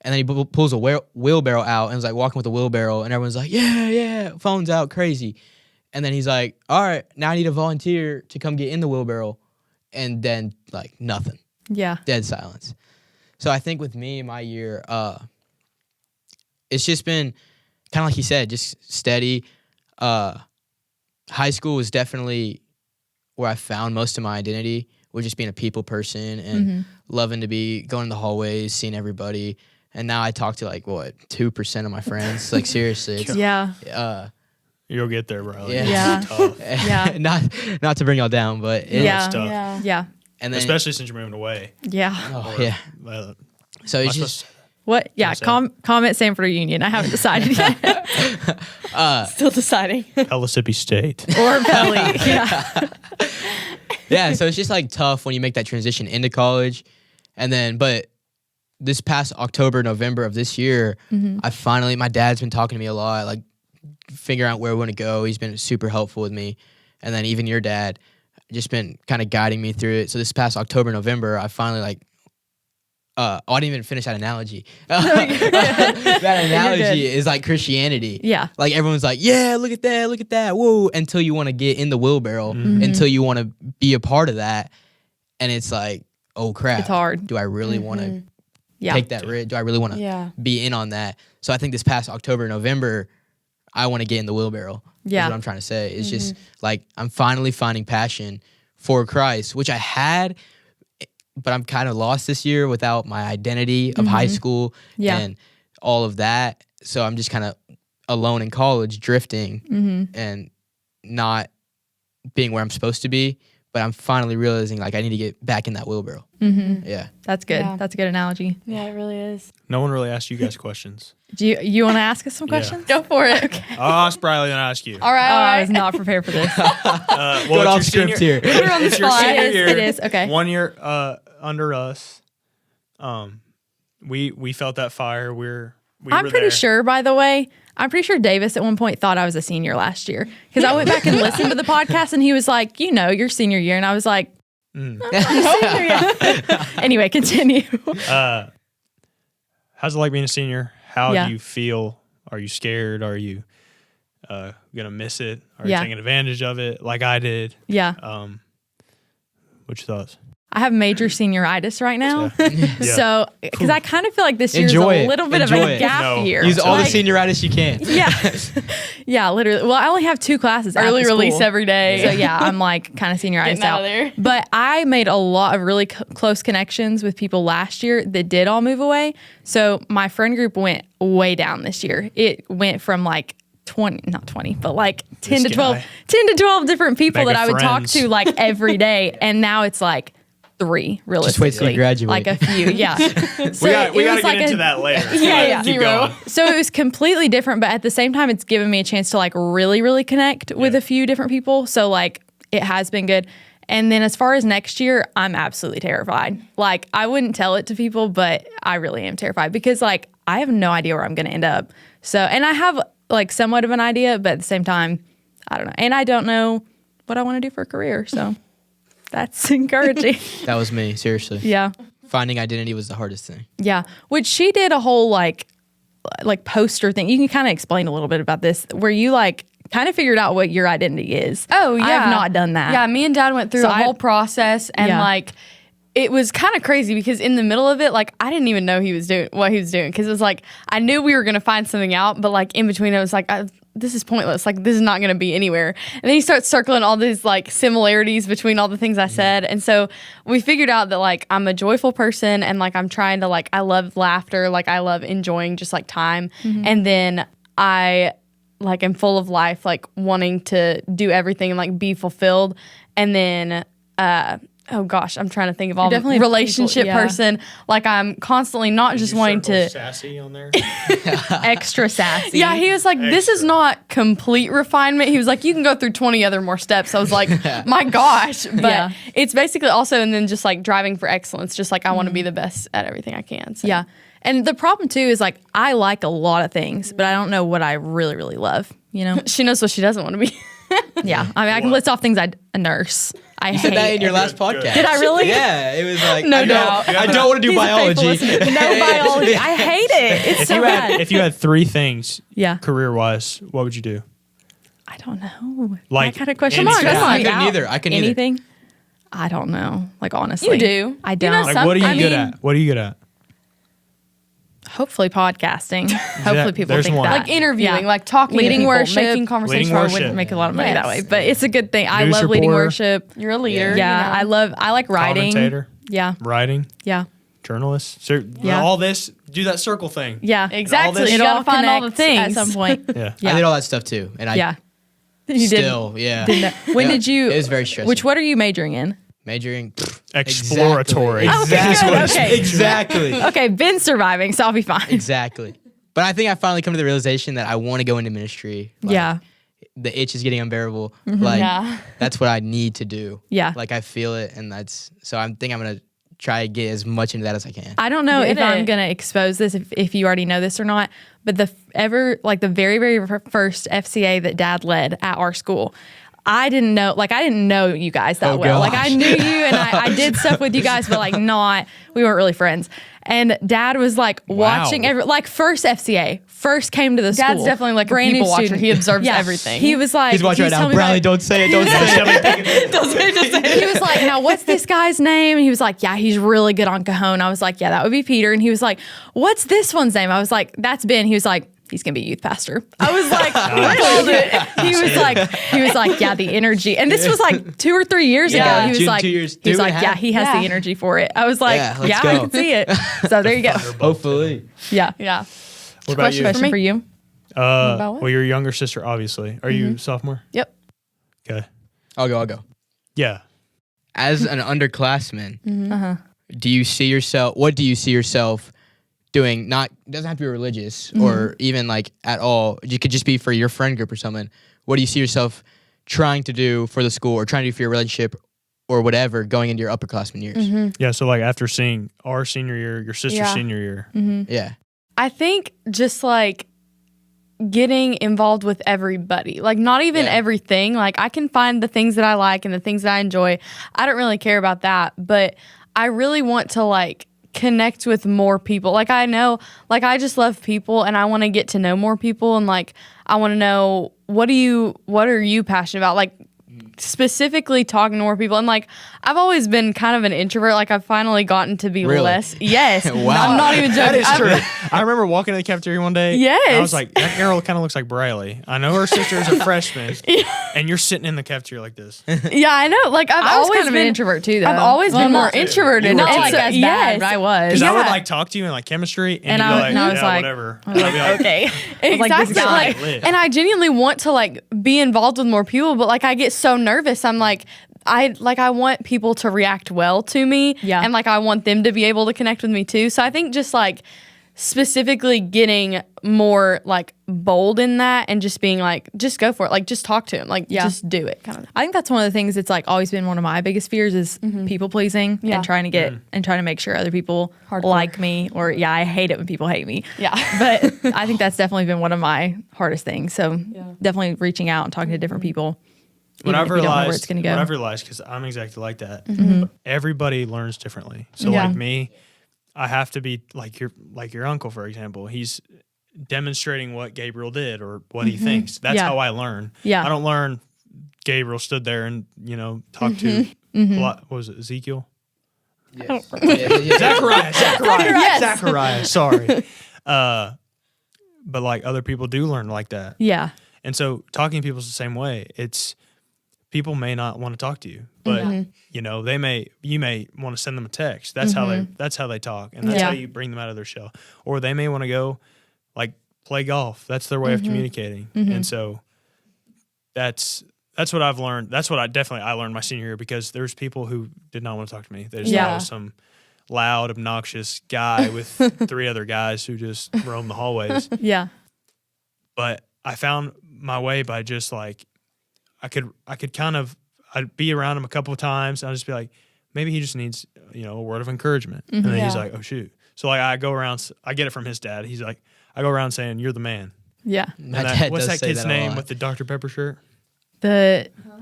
Speaker 4: And then he pulls a wheelbarrow out and is like walking with a wheelbarrow, and everyone's like, yeah, phones out, crazy. And then he's like, all right, now I need a volunteer to come get in the wheelbarrow. And then like nothing,
Speaker 1: Yeah.
Speaker 4: dead silence. So I think with me, my year, it's just been kind of like he said, just steady. High school was definitely where I found most of my identity, with just being a people person and loving to be going in the hallways, seeing everybody. And now I talk to like 2% of my friends. Like seriously, it's
Speaker 1: Yeah.
Speaker 3: You'll get there, bro. Like,
Speaker 1: Yeah.
Speaker 3: It's tough.
Speaker 1: Yeah.
Speaker 4: not to bring y'all down, but
Speaker 1: Yeah.
Speaker 3: It's tough.
Speaker 2: Yeah.
Speaker 1: Yeah.
Speaker 4: and then
Speaker 3: Especially since you're moving away.
Speaker 1: Yeah.
Speaker 4: oh, yeah.
Speaker 3: Well,
Speaker 4: So
Speaker 3: am I
Speaker 4: it's
Speaker 3: supposed
Speaker 4: just
Speaker 3: to-
Speaker 1: What? Yeah.
Speaker 3: Say
Speaker 1: Comment Sanford or Union. I haven't decided yet.
Speaker 2: Still deciding.
Speaker 3: Mississippi State.
Speaker 1: Or Pelly. Yeah.
Speaker 4: yeah. So it's just like tough when you make that transition into college, and then but this past October, November of this year, my dad's been talking to me a lot, like figuring out where we want to go. He's been super helpful with me, and then even your dad just been kind of guiding me through it. So this past October, November, I finally I didn't even finish that analogy. That analogy is like Christianity.
Speaker 1: Yeah.
Speaker 4: Like everyone's like, yeah, look at that, whoa, until you want to get in the wheelbarrow, until you want to be a part of that. And it's like, oh crap.
Speaker 1: It's hard.
Speaker 4: Do I really want to
Speaker 1: Yeah.
Speaker 4: take that risk? Do I really want to
Speaker 2: Yeah.
Speaker 4: be in on that? So I think this past October, November, I want to get in the wheelbarrow.
Speaker 1: Yeah.
Speaker 4: Is what I'm trying to say. It's just like I'm finally finding passion for Christ, which I had, but I'm kind of lost this year without my identity of high school
Speaker 1: Yeah.
Speaker 4: and all of that. So I'm just kind of alone in college, drifting and not being where I'm supposed to be. But I'm finally realizing like I need to get back in that wheelbarrow. Yeah.
Speaker 1: That's good.
Speaker 2: Yeah.
Speaker 1: That's a good analogy.
Speaker 2: Yeah, it really is.
Speaker 3: No one really asked you guys questions.
Speaker 1: Do you want to ask us some
Speaker 3: Yeah.
Speaker 1: questions?
Speaker 2: Go for it. Okay.
Speaker 3: I'll ask Briley and ask you.
Speaker 2: All right.
Speaker 1: Oh,
Speaker 2: all
Speaker 1: I
Speaker 2: right.
Speaker 1: was not prepared for this.
Speaker 3: Well,
Speaker 4: Going off
Speaker 3: it's your
Speaker 4: script
Speaker 3: senior-
Speaker 4: here.
Speaker 2: Put her on the
Speaker 3: It's your
Speaker 2: spot.
Speaker 3: senior
Speaker 1: It is,
Speaker 3: year.
Speaker 1: it is, okay.
Speaker 3: 1 year under us. We felt that fire. We
Speaker 1: I'm
Speaker 3: were
Speaker 1: pretty
Speaker 3: there.
Speaker 1: sure, by the way, I'm pretty sure Davis at one point thought I was a senior last year because I went back and listened to the podcast and he was like, your senior year. And I was like, I'm not a senior yet. Anyway, continue.
Speaker 3: How's it like being a senior? How
Speaker 1: Yeah.
Speaker 3: do you feel? Are you scared? Are you gonna miss it? Are
Speaker 1: Yeah.
Speaker 3: you taking advantage of it like I did?
Speaker 1: Yeah.
Speaker 3: What's your thoughts?
Speaker 1: I have major senioritis right now.
Speaker 3: Yeah.
Speaker 1: So, because I kind of feel like this year is
Speaker 4: Enjoy
Speaker 1: a
Speaker 4: it.
Speaker 1: little bit
Speaker 4: Enjoy
Speaker 1: of a
Speaker 4: it.
Speaker 1: gap
Speaker 3: No.
Speaker 1: year.
Speaker 4: Use all
Speaker 1: Like,
Speaker 4: the senioritis you can.
Speaker 1: Yeah. Yeah, literally. Well, I only have 2 classes. at
Speaker 2: Early
Speaker 1: the
Speaker 2: release
Speaker 1: school.
Speaker 2: every day.
Speaker 1: So yeah, I'm like kind of seniorized
Speaker 2: Getting out
Speaker 1: out.
Speaker 2: of there.
Speaker 1: But I made a lot of really close connections with people last year that did all move away. So my friend group went way down this year. It went from like not 20, but like 10
Speaker 3: This
Speaker 1: to 12,
Speaker 3: guy.
Speaker 1: 10 to 12 different people
Speaker 3: Mega
Speaker 1: that I would talk
Speaker 3: friends.
Speaker 1: to like every day. And now it's like 3 realistically.
Speaker 4: wait till you graduate.
Speaker 1: Like a few. Yeah. So
Speaker 3: we got
Speaker 1: it
Speaker 3: to
Speaker 1: was
Speaker 3: get
Speaker 1: like
Speaker 3: into that later.
Speaker 1: Yeah,
Speaker 3: Keep
Speaker 2: 0.
Speaker 3: going.
Speaker 1: So it was completely different, but at the same time, it's given me a chance to like really, really connect with
Speaker 3: Yeah.
Speaker 1: a few different people. So like it has been good. And then as far as next year, I'm absolutely terrified. Like I wouldn't tell it to people, but I really am terrified because like I have no idea where I'm going to end up. So, and I have like somewhat of an idea, but at the same time, I don't know. And I don't know what I want to do for a career. So that's encouraging.
Speaker 4: That was me, seriously.
Speaker 1: Yeah.
Speaker 4: Finding identity was the hardest thing.
Speaker 1: Yeah, which she did a whole like like poster thing. You can kind of explain a little bit about this, where you like kind of figured out what your identity is.
Speaker 2: Oh yeah,
Speaker 1: I have not done that.
Speaker 2: Yeah, me and Dad went through
Speaker 1: So
Speaker 2: a whole process, and
Speaker 1: Yeah.
Speaker 2: like it was kind of crazy because in the middle of it, like I didn't even know he was doing what he was doing, because it was like I knew we were gonna find something out, but like in between, it was like this is pointless. Like this is not gonna be anywhere. And then he starts circling all these like similarities between all the things I said, and so we figured out that like I'm a joyful person, and like I'm trying to like I love laughter, like I love enjoying just like time, and then I like am full of life, like wanting to do everything and like be fulfilled, and then oh gosh, I'm trying to think of all the
Speaker 1: definitely
Speaker 2: relationship
Speaker 1: people, yeah.
Speaker 2: person. Like I'm constantly not just wanting to.
Speaker 3: sassy on there.
Speaker 1: Extra sassy.
Speaker 2: Yeah, he was like, this is not complete refinement. He was like, you can go through 20 other more steps. I was like, my gosh. But
Speaker 1: Yeah.
Speaker 2: it's basically also, and then just like driving for excellence, just like I want to be the best at everything I can. So.
Speaker 1: Yeah. And the problem too is like I like a lot of things, but I don't know what I really, really love. You know?
Speaker 2: She knows what she doesn't want to be.
Speaker 1: Yeah. I mean, I can list off things a nurse. I
Speaker 4: You
Speaker 1: hate
Speaker 4: said that in your
Speaker 1: it.
Speaker 4: last podcast.
Speaker 1: Did I really?
Speaker 4: Yeah, it was like
Speaker 2: No
Speaker 4: I
Speaker 2: doubt.
Speaker 4: don't want to do
Speaker 1: He's a faithful
Speaker 4: biology.
Speaker 1: listener. No biology. I hate it. It's so bad.
Speaker 3: If you had three things,
Speaker 1: Yeah.
Speaker 3: career wise, what would you do?
Speaker 1: I don't know.
Speaker 3: Like,
Speaker 1: that kind of question.
Speaker 3: Come on,
Speaker 1: stress
Speaker 3: come on.
Speaker 1: me
Speaker 4: I couldn't
Speaker 1: out.
Speaker 4: either. I couldn't either.
Speaker 1: Anything? I don't know. Like honestly,
Speaker 2: You do.
Speaker 1: I
Speaker 2: You
Speaker 1: don't.
Speaker 2: know
Speaker 3: Like, what are you
Speaker 2: I
Speaker 3: good
Speaker 2: mean-
Speaker 3: at? What are you good at?
Speaker 1: Hopefully podcasting. Hopefully people
Speaker 3: there's
Speaker 1: think
Speaker 3: one.
Speaker 1: that.
Speaker 2: Like interviewing,
Speaker 1: Yeah.
Speaker 2: like talking
Speaker 1: Leading
Speaker 2: to people,
Speaker 1: worship.
Speaker 2: making conversation.
Speaker 3: Leading
Speaker 1: I
Speaker 3: worship.
Speaker 1: wouldn't make a lot of money that
Speaker 2: Yes.
Speaker 1: way, but it's a good thing. I
Speaker 3: News
Speaker 1: love leading
Speaker 3: reporter.
Speaker 1: worship.
Speaker 2: You're a leader.
Speaker 1: Yeah,
Speaker 2: you know.
Speaker 1: I like writing.
Speaker 3: Commentator,
Speaker 1: Yeah,
Speaker 3: writing,
Speaker 1: yeah,
Speaker 3: journalist. So
Speaker 1: Yeah.
Speaker 3: all this, do that circle thing.
Speaker 1: yeah.
Speaker 2: Exactly.
Speaker 3: this-
Speaker 2: You
Speaker 1: It
Speaker 2: gotta
Speaker 1: all
Speaker 2: find all the
Speaker 1: connects
Speaker 2: things
Speaker 1: at some point.
Speaker 3: Yeah.
Speaker 1: Yeah.
Speaker 4: I did all that stuff too, and I
Speaker 1: Yeah. You
Speaker 4: still yeah.
Speaker 1: When
Speaker 4: Yeah.
Speaker 1: did you?
Speaker 4: It was very stressful.
Speaker 1: What are you majoring in?
Speaker 4: Majoring
Speaker 3: Exploratory.
Speaker 4: Exactly.
Speaker 1: good. Okay.
Speaker 4: Exactly.
Speaker 1: Okay, Ben's surviving, so I'll be fine.
Speaker 4: Exactly. But I think I finally come to the realization that I want to go into ministry. Like,
Speaker 1: Yeah,
Speaker 4: The itch is getting unbearable. Like
Speaker 2: Yeah.
Speaker 4: that's what I need to do.
Speaker 1: yeah.
Speaker 4: Like I feel it, and that's so I'm gonna try to get as much into that as I can.
Speaker 1: I don't know
Speaker 2: Get
Speaker 1: if I'm
Speaker 2: it.
Speaker 1: gonna expose this if you already know this or not, but the very very first FCA that Dad led at our school, I didn't know you guys that
Speaker 4: Oh,
Speaker 1: well. Like I
Speaker 4: gosh.
Speaker 1: knew you and I did stuff with you guys, but like we weren't really friends. And Dad was like watching first FCA, first came to the school.
Speaker 2: Dad's definitely like a
Speaker 1: brand new
Speaker 2: people watcher.
Speaker 1: student.
Speaker 2: He observes everything.
Speaker 1: He was like,
Speaker 4: He's watching right now.
Speaker 1: telling me
Speaker 4: Bradley,
Speaker 1: about-
Speaker 4: don't say it. Don't say it.
Speaker 1: he was like, now what's this guy's name? And he was like, yeah, he's really good on Cajon. I was like, yeah, that would be Peter. And he was like, what's this one's name? I was like, that's Ben. He was like, he's gonna be youth pastor. I was like, I called it. He was like, yeah, the energy. And this was like 2 or 3 years
Speaker 2: Yeah.
Speaker 1: ago. He was
Speaker 4: 2
Speaker 1: like,
Speaker 4: years,
Speaker 1: he was
Speaker 4: 2
Speaker 1: like,
Speaker 4: and a
Speaker 1: yeah,
Speaker 4: half.
Speaker 1: he has
Speaker 2: Yeah.
Speaker 1: the energy for it. I was like,
Speaker 4: Yeah,
Speaker 1: yeah,
Speaker 4: let's
Speaker 1: I
Speaker 4: go.
Speaker 1: can see it. So there you go.
Speaker 4: Hopefully.
Speaker 1: Yeah.
Speaker 2: yeah.
Speaker 3: What about you?
Speaker 1: Question for you.
Speaker 2: about what?
Speaker 3: Well, your younger sister, obviously. Are you sophomore?
Speaker 2: Yep.
Speaker 3: Okay.
Speaker 4: I'll go.
Speaker 3: Yeah.
Speaker 4: As an underclassman,
Speaker 1: Uh-huh.
Speaker 4: do you see yourself? What do you see yourself doing? Not doesn't have to be religious or even like at all. You could just be for your friend group or something. What do you see yourself trying to do for the school or trying to do for your relationship or whatever going into your upperclassmen years?
Speaker 3: Yeah. So, like, after seeing our senior year, your sister's
Speaker 2: Yeah.
Speaker 3: senior year,
Speaker 4: Yeah.
Speaker 2: I think just like getting involved with everybody, like not even
Speaker 4: Yeah.
Speaker 2: everything. Like I can find the things that I like and the things that I enjoy. I don't really care about that, but I really want to like connect with more people. Like I know, like I just love people and I want to get to know more people and like I want to know what are you passionate about? Like specifically talking to more people. And like I've always been kind of an introvert. Like I've finally gotten to be
Speaker 4: Really?
Speaker 2: less. Yes.
Speaker 4: Wow.
Speaker 2: I'm not even joking.
Speaker 3: that is
Speaker 2: I've-
Speaker 3: true. I remember walking to the cafeteria one day.
Speaker 2: Yes.
Speaker 3: And I was like, that girl kind of looks like Briley. I know her sister's a freshman, and you're sitting in the cafeteria like this.
Speaker 2: Yeah, I know. Like I've
Speaker 1: I was
Speaker 2: always
Speaker 1: kind of
Speaker 2: been
Speaker 1: an introvert too, though.
Speaker 2: I've always been more
Speaker 3: not-
Speaker 2: introverted.
Speaker 3: You were
Speaker 1: Not
Speaker 3: too.
Speaker 2: And
Speaker 1: like
Speaker 2: so-
Speaker 1: as bad,
Speaker 2: yes.
Speaker 1: but I was.
Speaker 3: Because I would
Speaker 2: Yeah.
Speaker 3: like talk to you in like chemistry, and,
Speaker 1: And
Speaker 3: you'd
Speaker 1: I
Speaker 3: be
Speaker 1: was-
Speaker 3: like,
Speaker 1: and I was
Speaker 3: yeah,
Speaker 1: like,
Speaker 3: whatever. And I'd be like,
Speaker 1: Okay.
Speaker 2: Exactly.
Speaker 1: like, this guy.
Speaker 2: Like,
Speaker 3: Lit.
Speaker 2: and I genuinely want to like be involved with more people, but like I get so nervous. I'm like, I want people to react well to me.
Speaker 1: Yeah.
Speaker 2: And like I want them to be able to connect with me too. So I think just like specifically getting more like bold in that and just being like, just go for it. Like just talk to him. Like
Speaker 1: Yeah.
Speaker 2: just do it kind of.
Speaker 1: I think that's one of the things that's like always been one of my biggest fears is people pleasing
Speaker 2: Yeah.
Speaker 1: and trying to get and trying to make sure other people
Speaker 2: Hardcore.
Speaker 1: like me or I hate it when people hate me.
Speaker 2: Yeah.
Speaker 1: But I think that's definitely been one of my hardest things. So definitely reaching out and talking to different people.
Speaker 3: When
Speaker 1: even
Speaker 3: I've
Speaker 1: if you don't know where
Speaker 3: realized,
Speaker 1: it's gonna go.
Speaker 3: when I've realized, because I'm exactly like that. Everybody learns differently. So
Speaker 2: Yeah.
Speaker 3: like me, I have to be like your uncle, for example. He's demonstrating what Gabriel did or what he thinks. That's
Speaker 1: Yeah.
Speaker 3: how I learn.
Speaker 1: Yeah.
Speaker 3: I don't learn Gabriel stood there and, talked to, what was it, Ezekiel?
Speaker 4: Yes.
Speaker 3: Zachariah.
Speaker 1: Yes.
Speaker 3: Zachariah. Sorry. But like other people do learn like that.
Speaker 1: Yeah.
Speaker 3: And so talking to people is the same way. It's people may not want to talk to you, but you may want to send them a text. That's how they talk, and that's
Speaker 1: Yeah.
Speaker 3: how you bring them out of their shell. Or they may want to go like play golf. That's their way of communicating. And so that's what I've learned. That's what I learned my senior year, because there's people who did not want to talk to me. They just thought I was some loud, obnoxious guy with 3 other guys who just roam the hallways.
Speaker 1: Yeah.
Speaker 3: But I found my way by just like, I could kind of, I'd be around him a couple of times and I'd just be like, maybe he just needs, a word of encouragement. And then he's like, oh shoot. So like I go around, I get it from his dad. He's like, I go around saying, you're the man.
Speaker 1: Yeah.
Speaker 4: My dad
Speaker 3: What's
Speaker 4: does
Speaker 3: that
Speaker 4: say
Speaker 3: kid's
Speaker 4: that a
Speaker 3: name
Speaker 4: lot.
Speaker 3: with the Dr. Pepper shirt?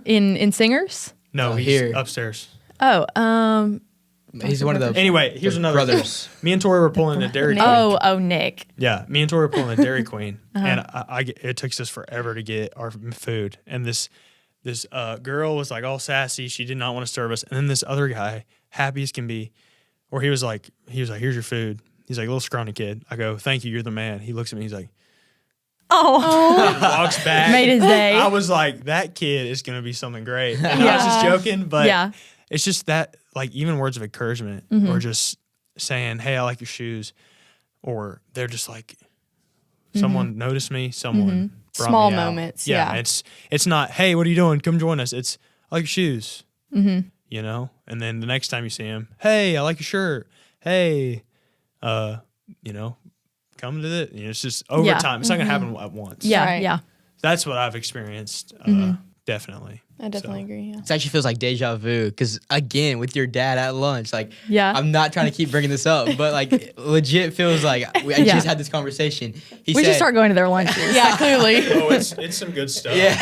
Speaker 1: In singers?
Speaker 3: No,
Speaker 4: Oh,
Speaker 3: he's
Speaker 4: here.
Speaker 3: upstairs.
Speaker 1: Oh,
Speaker 4: He's one of the
Speaker 3: Anyway, here's another
Speaker 4: brothers.
Speaker 3: thing. Me and Tori were pulling a Dairy Queen.
Speaker 1: Nick.
Speaker 3: Yeah, me and Tori were pulling a Dairy Queen, and it took us forever to get our food. And this girl was like all sassy. She did not want to serve us. And then this other guy, happy as can be, or he was like, here's your food. He's like, little scrawny kid. I go, thank you, you're the man. He looks at me, he's like,
Speaker 1: Oh,
Speaker 3: walks back.
Speaker 1: made his day.
Speaker 3: I was like, that kid is going to be something great. And I was just joking, but it's just that, like, even words of encouragement or just saying, hey, I like your shoes. Or they're just like, someone noticed me, someone brought
Speaker 2: Small
Speaker 3: me out.
Speaker 2: moments,
Speaker 3: Yeah.
Speaker 2: yeah.
Speaker 3: It's not, hey, what are you doing? Come join us. It's, I like your shoes. And then the next time you see him, hey, I like your shirt. Hey, come to the, it's just over time. It's not going to happen at once.
Speaker 1: yeah,
Speaker 2: Right.
Speaker 1: yeah.
Speaker 3: That's what I've experienced. Definitely.
Speaker 2: I definitely agree. Yeah.
Speaker 4: It actually feels like deja vu because again, with your dad at lunch, like
Speaker 1: Yeah.
Speaker 4: I'm not trying to keep bringing this up, but like legit feels like I just had this conversation. He
Speaker 1: We
Speaker 4: said,
Speaker 1: should start going to their lunches.
Speaker 2: Yeah, clearly.
Speaker 3: Oh, it's some good stuff.
Speaker 4: Yeah,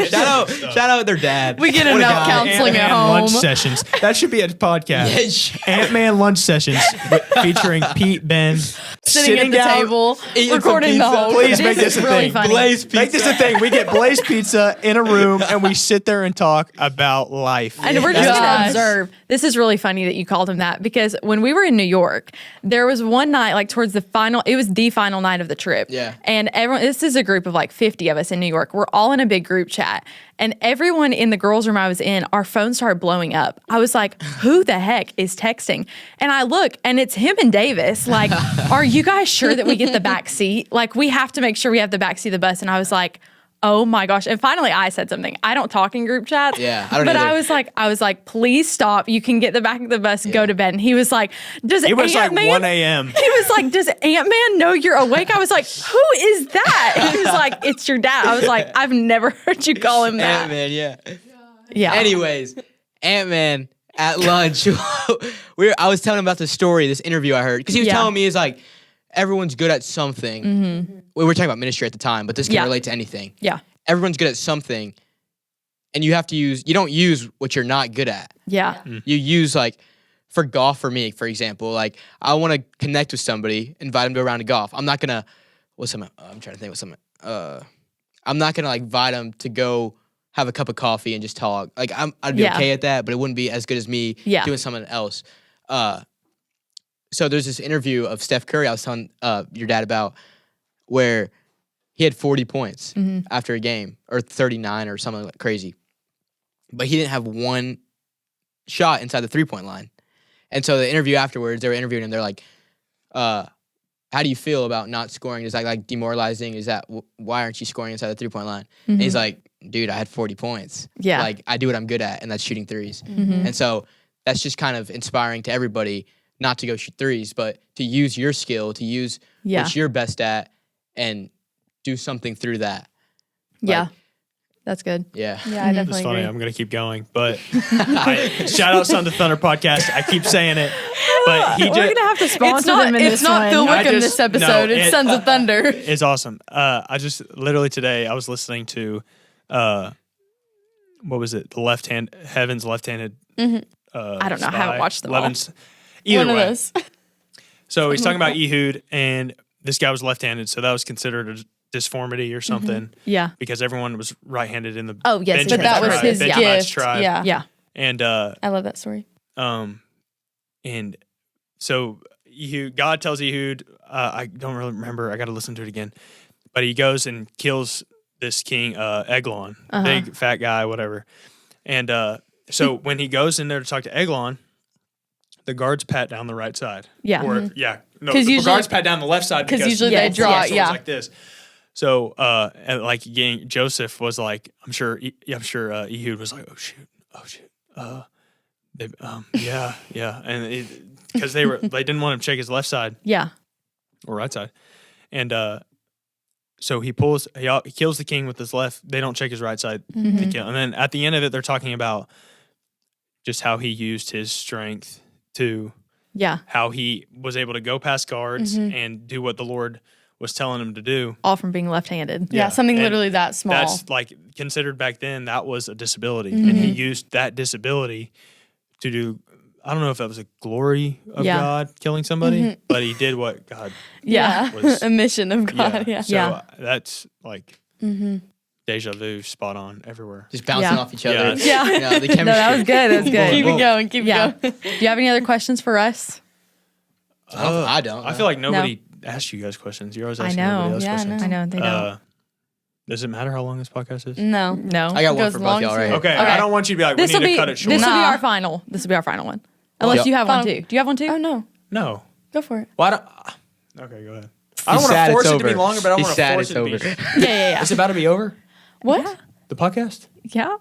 Speaker 4: shout out their dad.
Speaker 2: We get
Speaker 4: What a
Speaker 2: enough
Speaker 4: guy.
Speaker 2: counseling at
Speaker 3: Ant-Man lunch
Speaker 2: home.
Speaker 3: sessions. That should be a podcast.
Speaker 4: Yeah,
Speaker 3: Ant-Man lunch sessions featuring Pete, Ben,
Speaker 2: Sitting at the
Speaker 3: down,
Speaker 2: table,
Speaker 4: eating some
Speaker 2: recording the
Speaker 4: pizza.
Speaker 2: whole.
Speaker 3: Please make this
Speaker 1: is
Speaker 3: a
Speaker 1: really
Speaker 3: thing.
Speaker 1: funny.
Speaker 4: Blaze pizza.
Speaker 3: Make this a thing. We get Blaze Pizza in a room and we sit there and talk about life.
Speaker 1: And we're just going to
Speaker 2: Gosh.
Speaker 1: observe. This is really funny that you called him that, because when we were in New York, there was one night, like towards the final, it was the final night of the trip.
Speaker 4: Yeah.
Speaker 1: And everyone, this is a group of like 50 of us in New York. We're all in a big group chat. And everyone in the girls' room I was in, our phones started blowing up. I was like, who the heck is texting? And I look, and it's him and Davis. Like, are you guys sure that we get the back seat? Like, we have to make sure we have the back seat of the bus. And I was like, oh my gosh. And finally I said something. I don't talk in group chats.
Speaker 4: Yeah, I don't
Speaker 1: But
Speaker 4: either.
Speaker 1: I was like, please stop. You can get the back of the bus, go to bed. And he was like,
Speaker 3: It was like 1 a.m.
Speaker 1: He was like, does Ant-Man know you're awake? I was like, who is that? And he was like, it's your dad. I was like, I've never heard you call him that.
Speaker 4: Ant-Man, yeah.
Speaker 1: Yeah.
Speaker 4: Anyways, Ant-Man at lunch, I was telling him about this story, this interview I heard, because he was
Speaker 1: Yeah.
Speaker 4: telling me, is like, everyone's good at something. We were talking about ministry at the time, but this can
Speaker 1: Yeah.
Speaker 4: relate to anything.
Speaker 1: Yeah.
Speaker 4: Everyone's good at something, and you don't use what you're not good at.
Speaker 1: Yeah.
Speaker 4: You use, like, for golf, for me, for example, like, I want to connect with somebody, invite them to a round of golf. I'm not going to, I'm trying to think of something. I'm not going to, like, invite them to go have a cup of coffee and just talk. Like, I'd be
Speaker 1: Yeah.
Speaker 4: okay at that, but it wouldn't be as good as me
Speaker 1: Yeah.
Speaker 4: doing something else. So there's this interview of Steph Curry I was telling your dad about, where he had 40 points after a game, or 39 or something like crazy. But he didn't have one shot inside the three-point line. And so the interview afterwards, they were interviewing him. They're like, how do you feel about not scoring? Is that like demoralizing? Is that, why aren't you scoring inside the three-point line? And he's like, dude, I had 40 points.
Speaker 1: Yeah.
Speaker 4: Like, I do what I'm good at, and that's shooting threes. And so that's just kind of inspiring to everybody, not to go shoot threes, but to use your skill, to use
Speaker 1: Yeah.
Speaker 4: what you're best at, and do something through that.
Speaker 1: Yeah.
Speaker 4: Like,
Speaker 1: That's good.
Speaker 4: yeah.
Speaker 2: Yeah, I
Speaker 3: It's
Speaker 2: definitely
Speaker 3: funny.
Speaker 2: agree.
Speaker 3: I'm going to keep going, but shout out Son to Thunder podcast. I keep saying it, but he
Speaker 1: We're going to
Speaker 3: just
Speaker 1: have to sponsor them in
Speaker 2: It's
Speaker 1: this
Speaker 2: not
Speaker 1: one.
Speaker 2: Phil
Speaker 3: I
Speaker 2: Wickham
Speaker 3: just-
Speaker 2: this episode.
Speaker 3: no,
Speaker 2: It's Sons of Thunder.
Speaker 3: is awesome. I just literally today I was listening to, what was it? The Heaven's left-handed.
Speaker 1: I don't know. I haven't watched them all.
Speaker 3: Either
Speaker 2: One
Speaker 3: way.
Speaker 2: of those.
Speaker 3: So he's talking about Ehud, and this guy was left-handed, so that was considered a disformity or something.
Speaker 1: Yeah.
Speaker 3: Because everyone was right-handed in the
Speaker 1: Oh, yes,
Speaker 3: Benjamin's
Speaker 2: but that was
Speaker 3: tribe,
Speaker 2: his
Speaker 3: Benjamin's
Speaker 2: gift.
Speaker 3: tribe.
Speaker 2: Yeah.
Speaker 1: Yeah.
Speaker 3: And
Speaker 2: I love that story.
Speaker 3: and so God tells Ehud, I don't really remember. I got to listen to it again. But he goes and kills this king, Eglon, big fat guy, whatever. And so when he goes in there to talk to Eglon, the guards pat down the right side.
Speaker 1: Yeah.
Speaker 3: Or no,
Speaker 2: 'Cause
Speaker 3: the
Speaker 2: usually-
Speaker 3: guards pat down the left side because
Speaker 2: usually
Speaker 1: they
Speaker 3: the
Speaker 2: draw,
Speaker 3: swords
Speaker 2: yeah.
Speaker 3: like this. So and like Joseph was like, I'm sure Ehud was like, oh shoot, yeah, and because they didn't want him to check his left side
Speaker 1: Yeah.
Speaker 3: or right side, and so he kills the king with his left. They don't check his right side to kill, and then at the end of it, they're talking about just how he used his strength to
Speaker 1: Yeah.
Speaker 3: how he was able to go past guards and do what the Lord was telling him to do.
Speaker 1: All from being left-handed.
Speaker 2: Yeah, something
Speaker 3: And
Speaker 2: literally that small.
Speaker 3: That's like considered back then, that was a disability. And he used that disability to do, I don't know if that was a glory of
Speaker 1: Yeah.
Speaker 3: God killing somebody, but he did what God,
Speaker 1: Yeah.
Speaker 3: was-
Speaker 2: a mission of God. Yeah.
Speaker 3: So
Speaker 1: Yeah.
Speaker 3: that's like deja vu, spot on everywhere.
Speaker 4: Just bouncing
Speaker 1: Yeah.
Speaker 4: off each other.
Speaker 3: Yeah.
Speaker 4: You know, the chemistry.
Speaker 1: No, that was good. That was good.
Speaker 2: Keep it going. Keep
Speaker 1: Yeah.
Speaker 2: it going.
Speaker 1: Do you have any other questions for us?
Speaker 4: I don't.
Speaker 3: I feel like nobody asked you guys questions. You're always
Speaker 1: I
Speaker 3: asking
Speaker 1: know.
Speaker 3: everybody else
Speaker 2: Yeah, I
Speaker 3: questions.
Speaker 1: I know they don't.
Speaker 3: Does it matter how long this podcast is?
Speaker 2: No.
Speaker 1: No.
Speaker 4: I got one
Speaker 2: Goes
Speaker 4: for
Speaker 2: long
Speaker 4: both y'all
Speaker 2: as
Speaker 4: right
Speaker 2: you-
Speaker 4: here.
Speaker 3: Okay,
Speaker 1: Okay.
Speaker 3: I don't want you to be like, we
Speaker 1: This
Speaker 3: need
Speaker 1: will
Speaker 3: to
Speaker 1: be
Speaker 3: cut it short.
Speaker 1: this will be
Speaker 2: Nah.
Speaker 1: our final. This will be our final one. Unless
Speaker 4: Yep.
Speaker 1: you have one
Speaker 2: Final.
Speaker 1: too. Do you have one too?
Speaker 2: Oh, no.
Speaker 3: No.
Speaker 2: Go for it.
Speaker 3: Why don't, okay, go ahead. I don't
Speaker 4: He's
Speaker 3: want to
Speaker 4: sad
Speaker 3: force
Speaker 4: it's
Speaker 3: it to be
Speaker 4: over.
Speaker 3: longer, but I don't
Speaker 4: He's
Speaker 3: want to
Speaker 4: sad
Speaker 3: force
Speaker 4: it's
Speaker 3: it to be.
Speaker 4: over.
Speaker 1: Yeah.
Speaker 3: It's about to be over?
Speaker 2: What?
Speaker 3: The podcast?
Speaker 1: Yeah.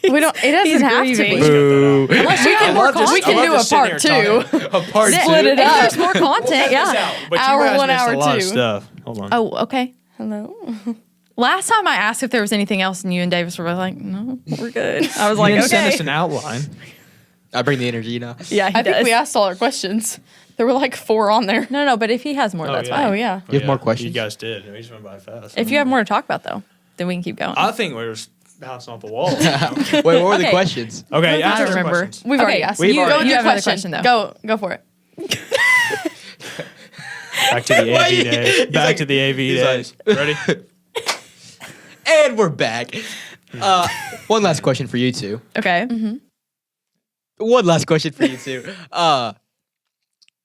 Speaker 2: We don't. It doesn't
Speaker 1: He's
Speaker 2: have
Speaker 1: grieving.
Speaker 2: to be.
Speaker 4: Boo.
Speaker 1: Unless you have more
Speaker 3: love this-
Speaker 1: content.
Speaker 2: We can
Speaker 3: I love
Speaker 2: do a
Speaker 3: just sitting
Speaker 2: part
Speaker 3: here
Speaker 2: two.
Speaker 3: talking. A part
Speaker 2: Split it
Speaker 1: If
Speaker 2: up.
Speaker 1: there's more content,
Speaker 3: Cut this
Speaker 1: yeah.
Speaker 3: out, but
Speaker 2: Hour
Speaker 3: you guys
Speaker 2: one,
Speaker 3: missed
Speaker 2: hour
Speaker 3: a lot of
Speaker 2: two.
Speaker 3: stuff. Hold on.
Speaker 1: Oh, okay.
Speaker 2: Hello.
Speaker 1: Last time I asked if there was anything else, and you and Davis were both like, "No, we're good." I was like,
Speaker 3: You didn't send
Speaker 1: "Okay."
Speaker 3: us an outline.
Speaker 4: I bring the energy, you know.
Speaker 1: Yeah, he
Speaker 2: I think
Speaker 1: does.
Speaker 2: we asked all our questions. There were like 4 on there.
Speaker 1: No, but if he has more, that's
Speaker 3: yeah.
Speaker 1: fine.
Speaker 2: Oh, yeah.
Speaker 4: You have more questions?
Speaker 3: You guys did. We just went by fast.
Speaker 1: If you have more to talk about, though, then we can keep going.
Speaker 3: I think we're just bouncing off the wall.
Speaker 4: Wait, what were the
Speaker 1: Okay.
Speaker 4: questions?
Speaker 3: Okay,
Speaker 1: I
Speaker 3: answer
Speaker 1: don't
Speaker 3: some
Speaker 1: remember.
Speaker 3: questions.
Speaker 2: We've already asked.
Speaker 3: We've
Speaker 2: You
Speaker 3: already-
Speaker 2: go with
Speaker 1: You
Speaker 2: your
Speaker 1: have another
Speaker 2: question.
Speaker 1: question,
Speaker 2: Go for it.
Speaker 3: Back to the AV days. Back to the AV days. Ready?
Speaker 4: And we're back. One last question for you two.
Speaker 1: Okay.
Speaker 4: One last question for you two.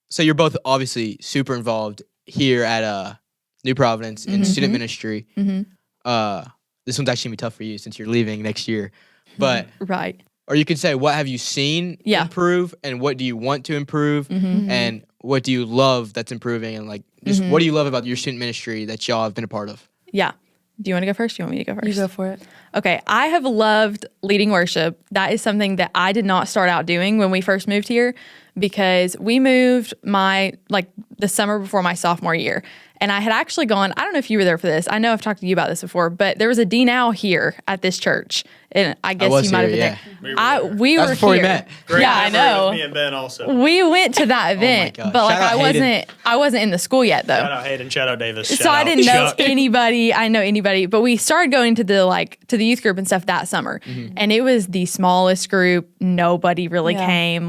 Speaker 4: So you're both obviously super involved here at New Providence in student ministry. This one's actually gonna be tough for you since you're leaving next year. But
Speaker 1: Right.
Speaker 4: or you could say, what have you seen
Speaker 1: Yeah.
Speaker 4: improve, and what do you want to improve, and what do you love that's improving, and like just what do you love about your student ministry that y'all have been a part of?
Speaker 1: Yeah. Do you want to go first? Do you want me to go first?
Speaker 2: You go for it.
Speaker 1: Okay, I have loved leading worship. That is something that I did not start out doing when we first moved here, because we moved the summer before my sophomore year. And I had actually gone, I don't know if you were there for this. I know I've talked to you about this before, but there was a D now here at this church. And I guess
Speaker 4: was
Speaker 1: you might have been
Speaker 4: here,
Speaker 1: there.
Speaker 3: yeah.
Speaker 1: We
Speaker 4: That's
Speaker 1: were
Speaker 4: before we
Speaker 1: here.
Speaker 4: met.
Speaker 3: Great
Speaker 1: Yeah, I
Speaker 3: memory
Speaker 1: know.
Speaker 3: with Me and Ben also.
Speaker 1: We went to that event,
Speaker 4: gosh.
Speaker 1: but like
Speaker 4: Shout out Hayden.
Speaker 1: I wasn't in the school yet though.
Speaker 3: Shout out Hayden, shout out Davis.
Speaker 1: So
Speaker 3: shout
Speaker 1: I
Speaker 3: out
Speaker 1: didn't know
Speaker 3: Chuck.
Speaker 1: anybody. I know anybody, but we started going to the youth group and stuff that summer, and it was the smallest group. Nobody really
Speaker 2: Yeah.
Speaker 1: came.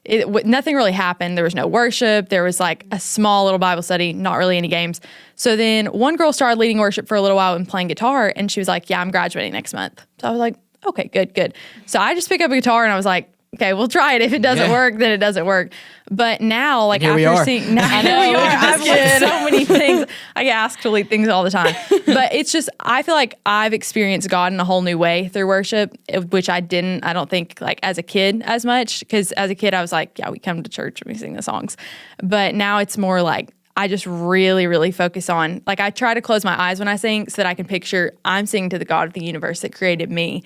Speaker 1: Nothing really happened. There was no worship. There was like a small little Bible study, not really any games. So then one girl started leading worship for a little while and playing guitar, and she was like, "Yeah, I'm graduating next month." So I was like, "Okay, good." So I just picked up a guitar and I was like, "Okay, we'll try it. If it doesn't work, then it doesn't work." But now, like
Speaker 4: here we
Speaker 1: after
Speaker 4: are.
Speaker 1: seeing, now here we are. I've learned so many things. I get asked to lead things all the time, but it's just I feel like I've experienced God in a whole new way through worship, which I don't think like as a kid as much, because as a kid I was like, yeah, we come to church and we sing the songs, but now it's more like I just really, really focus on, like, I try to close my eyes when I sing so that I can picture I'm singing to the God of the universe that created me.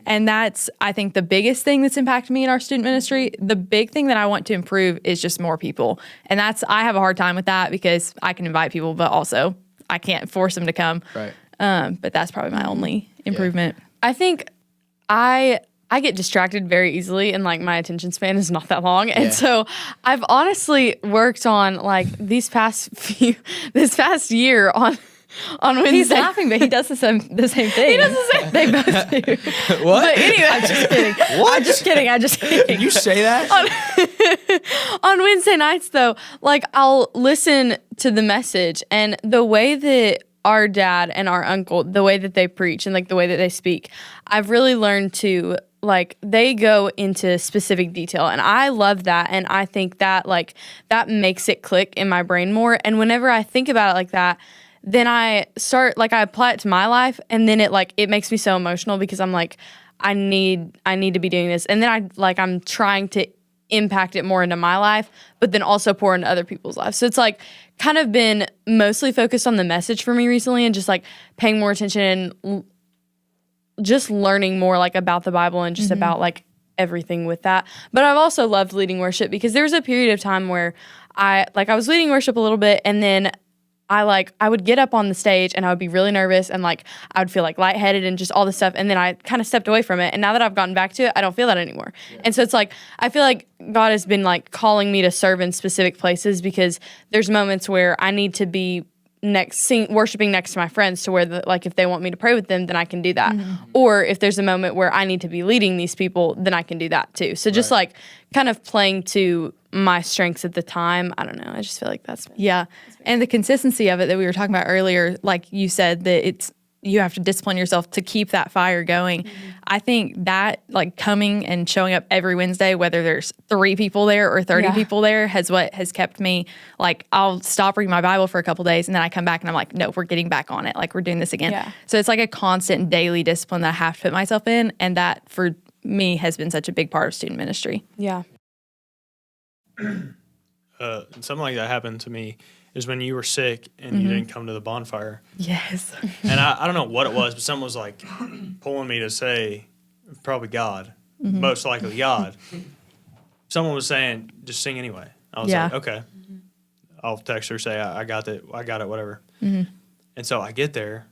Speaker 1: And that's, I think, the biggest thing that's impacted me in our student ministry. The big thing that I want to improve is just more people. And I have a hard time with that because I can invite people, but also I can't force them to come.
Speaker 4: Right.
Speaker 1: But that's probably my only improvement.
Speaker 2: I think I get distracted very easily, and like my attention span is not that long. And so I've honestly worked on like this past year on on Wednesday.
Speaker 1: He's laughing, but he does the same thing. He does the same. They both do.
Speaker 3: What?
Speaker 2: But anyway, I'm just kidding.
Speaker 3: What?
Speaker 2: I'm just kidding. I'm just kidding.
Speaker 3: Did you say that?
Speaker 2: On Wednesday nights, though, like I'll listen to the message, and the way that our dad and our uncle, the way that they preach and like the way that they speak, I've really learned to like they go into specific detail, and I love that, and I think that like that makes it click in my brain more. And whenever I think about it like that, then I start like I apply it to my life, and then it makes me so emotional because I'm like I need to be doing this, and then I'm trying to impact it more into my life, but then also pour into other people's lives. So it's like kind of been mostly focused on the message for me recently, and just like paying more attention and just learning more like about the Bible and just about like everything with that. But I've also loved leading worship because there was a period of time where I was leading worship a little bit, and then I would get up on the stage and I would be really nervous, and like I would feel like lightheaded and just all this stuff, and then I kind of stepped away from it, and now that I've gotten back to it, I don't feel that anymore. And so it's like I feel like God has been like calling me to serve in specific places, because there's moments where I need to be worshiping next to my friends, to where like if they want me to pray with them, then I can do that. Or if there's a moment where I need to be leading these people, then I can do that too. So just like kind of playing to my strengths at the time. I don't know. I just feel like that's
Speaker 1: Yeah. And the consistency of it that we were talking about earlier, like you said, that you have to discipline yourself to keep that fire going. I think that like coming and showing up every Wednesday, whether there's 3 people there or 30 people there, what has kept me like, I'll stop reading my Bible for a couple days, and then I come back and I'm like, no, we're getting back on it. Like we're doing this again. Yeah. So it's like a constant daily discipline that I have to put myself in. And that for me has been such a big part of student ministry.
Speaker 2: Yeah.
Speaker 3: Something like that happened to me is when you were sick and you didn't come to the bonfire.
Speaker 1: Yes.
Speaker 3: And I don't know what it was, but someone was like pulling me to say, probably God, most likely God. Someone was saying, just sing anyway. I was like, okay. I'll text her, say, I got it, whatever. And so I get there.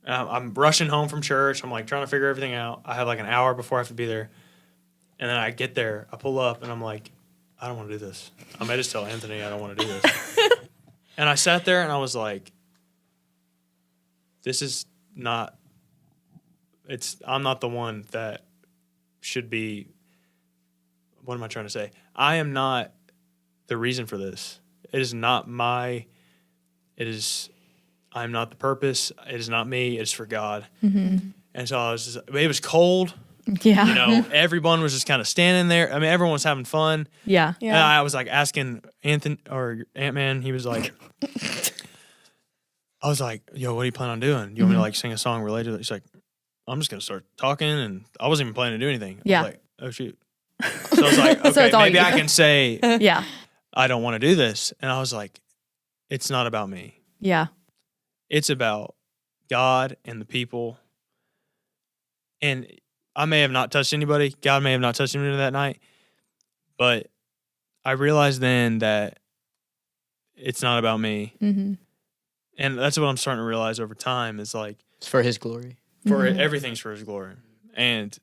Speaker 3: I'm rushing home from church. I'm like trying to figure everything out. I have like an hour before I have to be there. And then I get there, I pull up, and I'm like, I don't want to do this. I may just tell Anthony I don't want to do this. And I sat there and I was like, this is not, I'm not the one that should be, what am I trying to say? I am not the reason for this. It is not I'm not the purpose. It is not me. It's for God. And so it was cold.
Speaker 1: Yeah.
Speaker 3: You know, everyone was just kind of standing there. I mean, everyone was having fun.
Speaker 1: Yeah.
Speaker 3: And I was like asking Anthony or Ant-Man, he was like, I was like, yo, what do you plan on doing? You want me to like sing a song related to that? He's like, I'm just going to start talking. And I wasn't even planning to do anything. I was like, oh, shoot. So I was like, okay, maybe I can say, I don't want to do this. And I was like, it's not about me.
Speaker 1: Yeah.
Speaker 3: It's about God and the people. And I may have not touched anybody. God may have not touched anybody that night. But I realized then that it's not about me. And that's what I'm starting to realize over time is like,
Speaker 4: It's for His glory.
Speaker 3: Everything's for His glory. And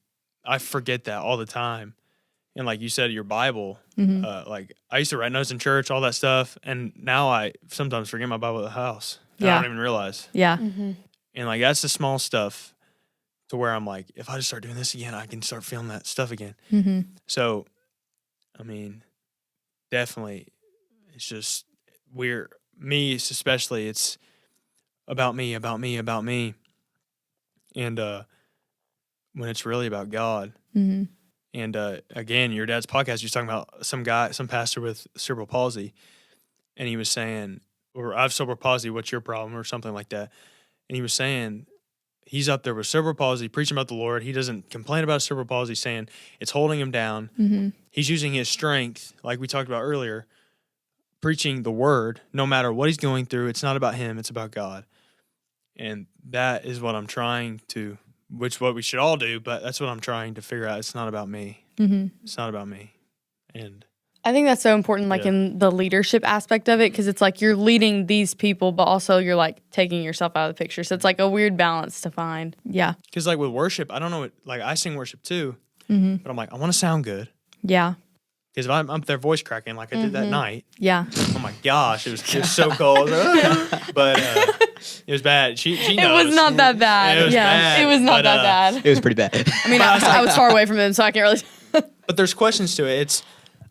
Speaker 3: I forget that all the time. And like you said, your Bible, like I used to write notes in church, all that stuff. And now I sometimes forget my Bible at the house. I don't even realize.
Speaker 1: Yeah.
Speaker 3: And like, that's the small stuff to where I'm like, if I just start doing this again, I can start feeling that stuff again. So, I mean, definitely, it's just me especially, it's about me. And when it's really about God. And again, your dad's podcast, you're talking about some pastor with cerebral palsy. And he was saying, or I have cerebral palsy, what's your problem? Or something like that. And he was saying, he's up there with cerebral palsy, preaching about the Lord. He doesn't complain about cerebral palsy, saying it's holding him down. He's using his strength, like we talked about earlier, preaching the word, no matter what he's going through. It's not about him, it's about God. And that is what I'm trying to, which what we should all do, but that's what I'm trying to figure out. It's not about me. It's not about me. And
Speaker 2: I think that's so important, like in the leadership aspect of it, because it's like you're leading these people, but also you're like taking yourself out of the picture. So it's like a weird balance to find. Yeah.
Speaker 3: Because like with worship, I don't know, like I sing worship too, but I'm like, I want to sound good.
Speaker 1: Yeah.
Speaker 3: Because if I'm up there voice cracking like I did that night.
Speaker 1: Yeah.
Speaker 3: Oh my gosh, it was so cold. But It was bad. She
Speaker 2: It
Speaker 3: knows.
Speaker 2: was not that bad.
Speaker 3: It was bad,
Speaker 2: It was not
Speaker 3: but,
Speaker 2: that bad.
Speaker 4: It was pretty bad.
Speaker 2: I mean, I was far away from them, so I can't really.
Speaker 3: But there's questions to it. It's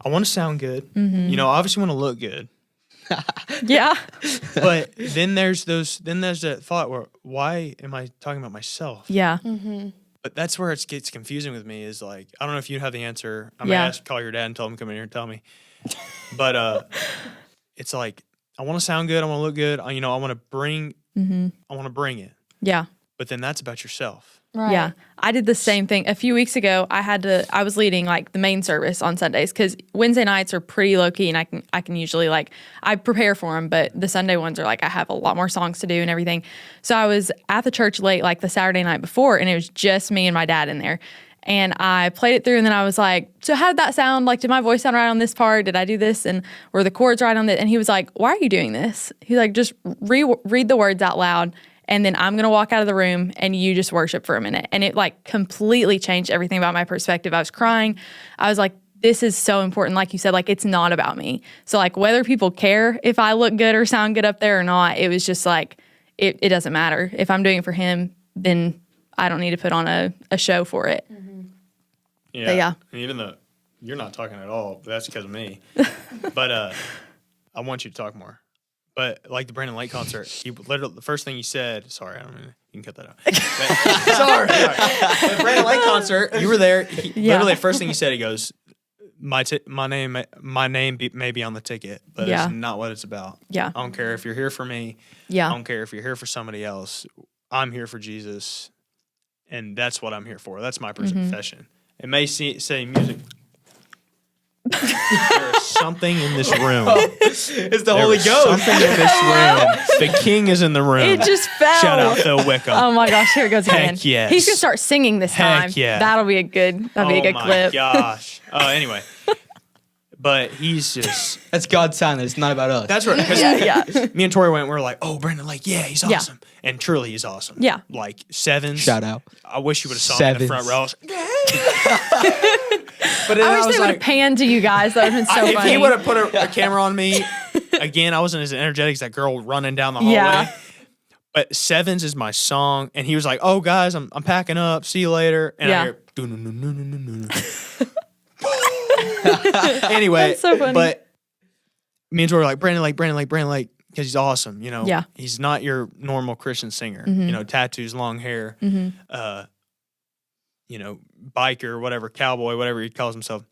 Speaker 3: I want to sound good. You know, obviously want to look good.
Speaker 1: Yeah.
Speaker 3: But then there's that thought where why am I talking about myself?
Speaker 1: Yeah.
Speaker 3: But that's where it gets confusing with me is like, I don't know if you have the answer. I may
Speaker 1: Yeah.
Speaker 3: call your dad and tell him to come in here and tell me. But it's like, I want to sound good. I want to look good. I want to bring it.
Speaker 1: Yeah.
Speaker 3: But then that's about yourself.
Speaker 2: Right.
Speaker 1: Yeah. I did the same thing. A few weeks ago, I was leading like the main service on Sundays because Wednesday nights are pretty low key and I can usually I prepare for them, but the Sunday ones are like, I have a lot more songs to do and everything. So I was at the church late, like the Saturday night before, and it was just me and my dad in there. And I played it through and then I was like, so how did that sound? Like, did my voice sound right on this part? Did I do this? And were the chords right on it? And he was like, why are you doing this? He's like, just read the words out loud. And then I'm going to walk out of the room and you just worship for a minute. And it like completely changed everything about my perspective. I was crying. I was like, this is so important. Like you said, like it's not about me. So like whether people care if I look good or sound good up there or not, it was just like, it doesn't matter. If I'm doing it for him, then I don't need to put on a show for it.
Speaker 3: Yeah.
Speaker 1: But yeah.
Speaker 3: And even though you're not talking at all, but that's because of me. But I want you to talk more. But like the Brandon Lake concert, he literally the first thing he said. Sorry, I don't mean you can cut that out. But, sorry. The Brandon Lake concert, you were there. Literally, the first thing he said, he goes, "My name may be on the ticket, but
Speaker 1: Yeah.
Speaker 3: it's not what it's about.
Speaker 1: Yeah.
Speaker 3: I don't care if you're here for me.
Speaker 1: Yeah.
Speaker 3: I don't care if you're here for somebody else. I'm here for Jesus, and that's what I'm here for. That's my profession. It may say music." There is something in this room.
Speaker 4: It's the Holy Ghost.
Speaker 3: Something in this room. The king is in the room.
Speaker 1: It just fell.
Speaker 3: Shout out Phil Wickham.
Speaker 1: Oh my gosh, here it goes again.
Speaker 3: Heck yes.
Speaker 1: He's gonna start singing this time.
Speaker 3: Heck yeah.
Speaker 1: That'll be a good
Speaker 3: Oh
Speaker 1: clip.
Speaker 3: my gosh. Anyway. But he's just.
Speaker 4: That's God's sign that it's not about us.
Speaker 3: That's right. Because
Speaker 1: Yeah.
Speaker 3: me and Tori went, we were like, oh, Brandon Lake, yeah, he's
Speaker 1: Yeah.
Speaker 3: awesome. And truly, he's awesome.
Speaker 1: Yeah.
Speaker 3: Like, sevens.
Speaker 4: Shout out.
Speaker 3: I wish you would have saw me in the front row. I was but then
Speaker 1: I wish
Speaker 3: was
Speaker 1: they would have
Speaker 3: like,
Speaker 1: panned to you guys. That would have been so
Speaker 3: if
Speaker 1: funny.
Speaker 3: he would have put a camera on me, again, I wasn't as energetic as that girl running down the hallway.
Speaker 1: Yeah.
Speaker 3: But Sevens is my song. And he was like, oh, guys, I'm packing up. See you later. And
Speaker 1: Yeah.
Speaker 3: I hear, "Do-no-no-no-no-no-no." Anyway,
Speaker 1: That's so funny.
Speaker 3: but me and Tori were like, Brandon Lake, because he's awesome.
Speaker 1: Yeah.
Speaker 3: He's not your normal Christian singer. Tattoos, long hair, biker, whatever, cowboy, whatever he calls himself.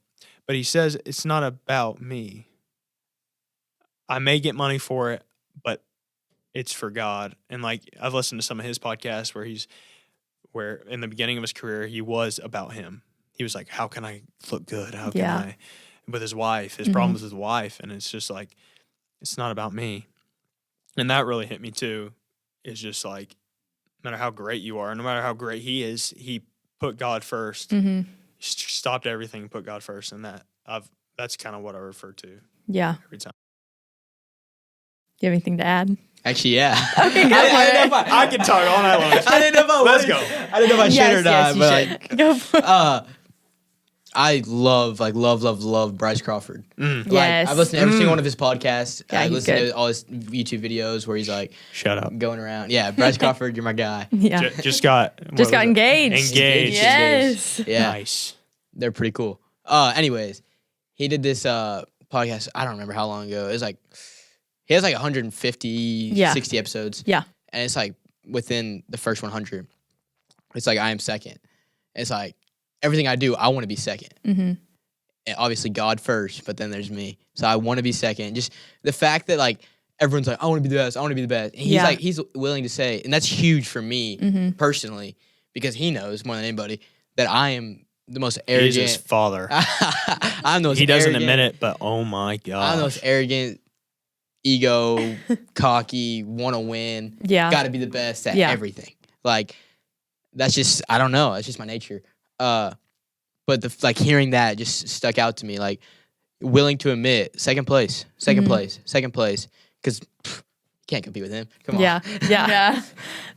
Speaker 3: But he says, it's not about me. I may get money for it, but it's for God. And like, I've listened to some of his podcasts where in the beginning of his career, he was about him. He was like, how can I look good? How can I, with his wife, his problems with his wife. And it's just like, it's not about me. And that really hit me too. Is just like, no matter how great you are, no matter how great he is, he put God first. He stopped everything and put God first. And that's kind of what I refer to
Speaker 1: Yeah.
Speaker 3: every time.
Speaker 1: Do you have anything to add?
Speaker 4: Actually, yeah.
Speaker 1: Okay, go for it.
Speaker 3: I can talk all night long.
Speaker 4: I didn't know if I
Speaker 3: Let's
Speaker 4: would.
Speaker 3: go.
Speaker 4: I didn't know if I should or not,
Speaker 1: you
Speaker 4: but
Speaker 1: should. Go for it.
Speaker 4: I love Bryce Crawford.
Speaker 1: Yes.
Speaker 4: Like, I've listened to every single one of his podcasts.
Speaker 1: Yeah,
Speaker 4: I
Speaker 1: he's
Speaker 4: listened
Speaker 1: good.
Speaker 4: to all his YouTube videos where he's like
Speaker 3: Shout out.
Speaker 4: going around. Yeah, Bryce Crawford, you're my guy.
Speaker 1: Yeah.
Speaker 3: Just got
Speaker 1: engaged.
Speaker 3: Engaged.
Speaker 1: Yes.
Speaker 4: Yeah,
Speaker 3: Nice.
Speaker 4: they're pretty cool. Anyways, he did this podcast. I don't remember how long ago. It was like he has like 150, 60 episodes.
Speaker 1: Yeah.
Speaker 4: And it's like within the first 100, it's like I am second. It's like everything I do, I want to be second. And obviously God first, but then there's me. So I want to be second. Just the fact that like everyone's like, I want to be the best. I want to be the best. And he's willing to say, and that's huge for me personally, because he knows more than anybody that I am the most arrogant.
Speaker 3: He's his father.
Speaker 4: I'm the most
Speaker 3: He doesn't
Speaker 4: arrogant-
Speaker 3: admit it, but oh my God.
Speaker 4: I'm the most arrogant, ego, cocky, want to win.
Speaker 1: Yeah.
Speaker 4: Got to be the best at
Speaker 1: Yeah.
Speaker 4: everything. Like, that's just, I don't know. That's just my nature. But hearing that just stuck out to me. Like, willing to admit, second place, because you can't compete with him. Come on.
Speaker 1: Yeah. Yeah.